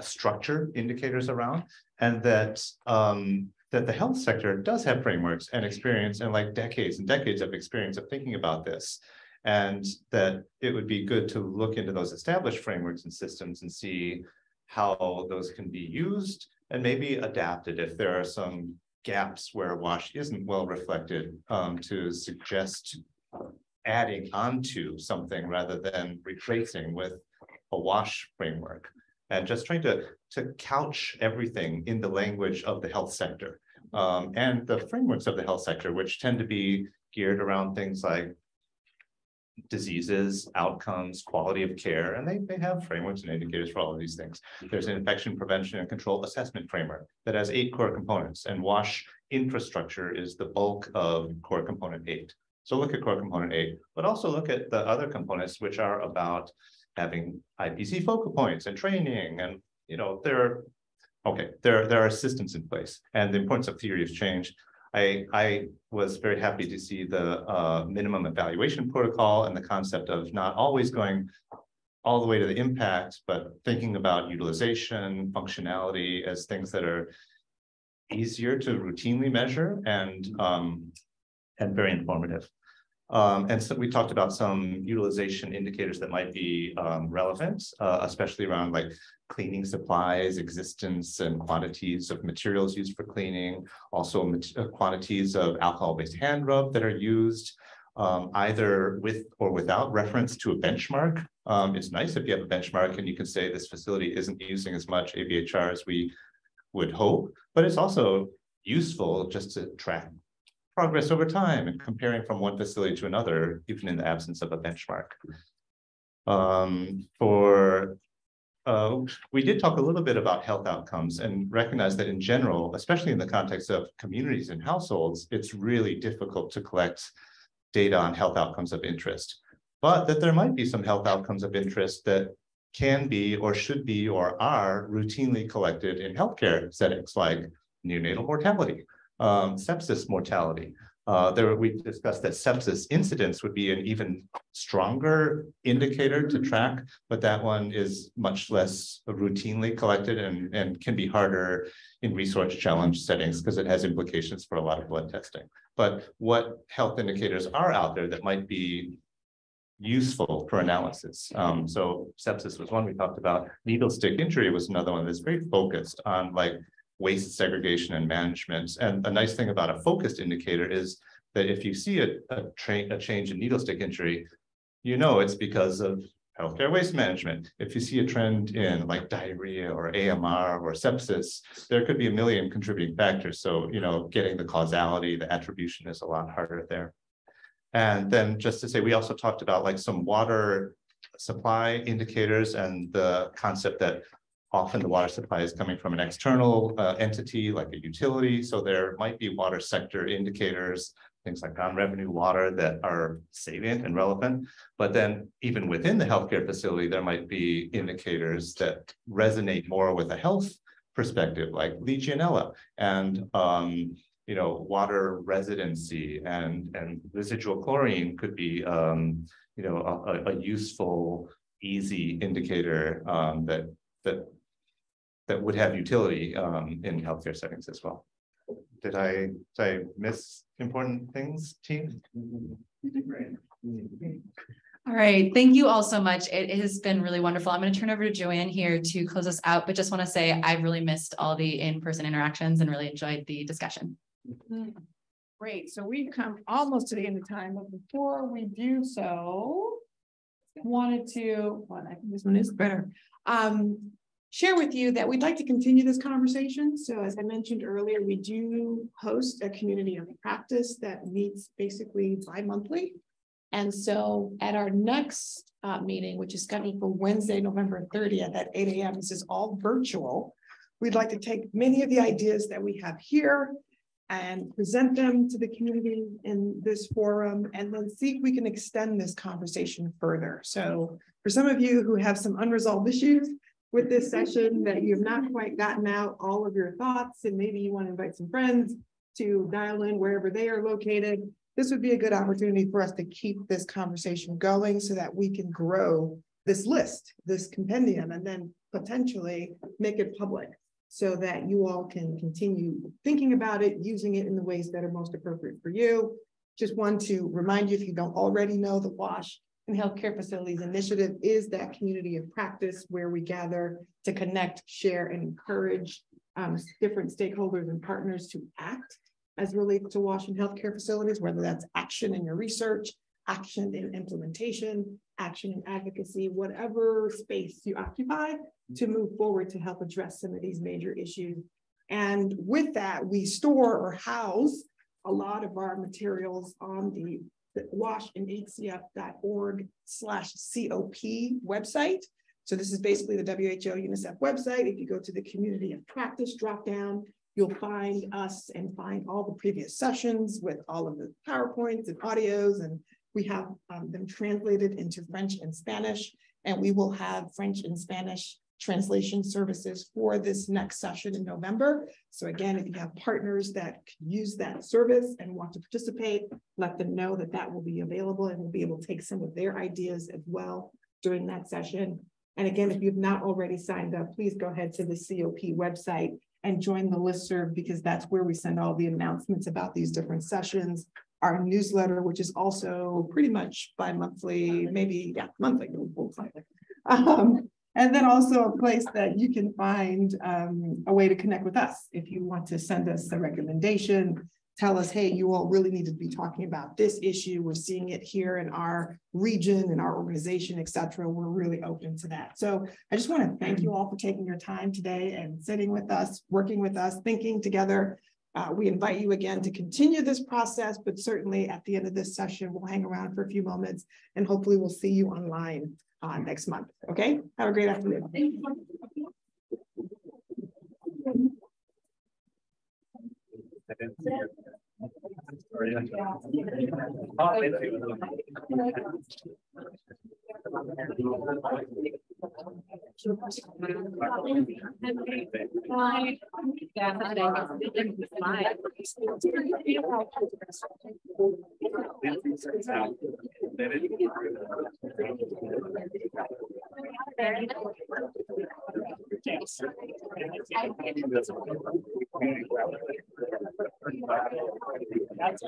structure indicators around, and that the health sector does have frameworks and experience and like decades and decades of experience of thinking about this. And that it would be good to look into those established frameworks and systems and see how those can be used and maybe adapted if there are some gaps where WASH isn't well reflected, to suggest adding onto something rather than replacing with a WASH framework, and just trying to couch everything in the language of the health sector, and the frameworks of the health sector, which tend to be geared around things like diseases, outcomes, quality of care, and they have frameworks and indicators for all of these things. There's an infection prevention and control assessment framework that has 8 core components, and WASH infrastructure is the bulk of core component 8. So look at core component 8, but also look at the other components, which are about having IPC focal points and training, and there are systems in place, and the importance of theory of change. I was very happy to see the minimum evaluation protocol and the concept of not always going all the way to the impact, but thinking about utilization, functionality as things that are easier to routinely measure and very informative. And so we talked about some utilization indicators that might be relevant, especially around like cleaning supplies, existence and quantities of materials used for cleaning, also quantities of alcohol-based hand rub that are used, either with or without reference to a benchmark. It's nice if you have a benchmark and you can say this facility isn't using as much ABHR as we would hope, but it's also useful just to track progress over time and comparing from one facility to another, even in the absence of a benchmark. We did talk a little bit about health outcomes and recognize that in general, especially in the context of communities and households, it's really difficult to collect data on health outcomes of interest, but that there might be some health outcomes of interest that can be or should be or are routinely collected in healthcare settings, like neonatal mortality, sepsis mortality. We discussed that sepsis incidence would be an even stronger indicator to track, but that one is much less routinely collected and can be harder in resource challenge settings because it has implications for a lot of blood testing. But what health indicators are out there that might be useful for analysis? So sepsis was one we talked about. Needle stick injury was another one that's very focused on like waste segregation and management. And a nice thing about a focused indicator is that if you see a change in needle stick injury, it's because of healthcare waste management. If you see a trend in like diarrhea or AMR or sepsis, there could be a million contributing factors. So, getting the causality, the attribution is a lot harder there. And then just to say, we also talked about like some water supply indicators and the concept that often the water supply is coming from an external entity like a utility. So there might be water sector indicators, things like non-revenue water that are salient and relevant. But then even within the healthcare facility, there might be indicators that resonate more with a health perspective, like Legionella and water residency and residual chlorine could be a useful, easy indicator that would have utility in healthcare settings as well. Did I miss important things, team? All right, thank you all so much. It has been really wonderful. I'm going to turn over to Joanne here to close us out, but just want to say I've really missed all the in-person interactions and really enjoyed the discussion. Great, so we've come almost to the end of time, but before we do so, wanted to, I think this one is better, share with you that we'd like to continue this conversation. So as I mentioned earlier, we do host a community of practice that meets basically bi-monthly. And so at our next meeting, which is scheduled for Wednesday, November 30th at 8 a.m., this is all virtual. We'd like to take many of the ideas that we have here and present them to the community in this forum, and then see if we can extend this conversation further. So for some of you who have some unresolved issues with this session that you have not quite gotten out all of your thoughts, and maybe you want to invite some friends to dial in wherever they are located, this would be a good opportunity for us to keep this conversation going so that we can grow this list, this compendium, and then potentially make it public so that you all can continue thinking about it, using it in the ways that are most appropriate for you. Just want to remind you, if you don't already know, the WASH and Healthcare Facilities Initiative is that community of practice where we gather to connect, share, and encourage different stakeholders and partners to act as relates to WASH and healthcare facilities, whether that's action in your research, action in implementation, action in advocacy, whatever space you occupy to move forward to help address some of these major issues. And with that, we store or house a lot of our materials on the washandhcf.org/COP website. So this is basically the WHO UNICEF website. If you go to the community of practice dropdown, You'll find us and find all the previous sessions with all of the PowerPoints and audios, and we have them translated into French and Spanish, and we will have French and Spanish translation services for this next session in November. So again, if you have partners that can use that service and want to participate, let them know that that will be available, and we'll be able to take some of their ideas as well during that session. And again, if you've not already signed up, please go ahead to the COP website and join the listserv, because that's where we send all the announcements about these different sessions. Our newsletter, which is also pretty much bi-monthly, maybe, yeah, monthly. And then also a place that you can find a way to connect with us. If you want to send us a recommendation, tell us, hey, you all really need to be talking about this issue. We're seeing it here in our region, in our organization, et cetera. We're really open to that. So I just want to thank you all for taking your time today and sitting with us, working with us, thinking together. We invite you again to continue this process, but certainly at the end of this session, we'll hang around for a few moments and hopefully we'll see you online next month. Okay, have a great afternoon. That's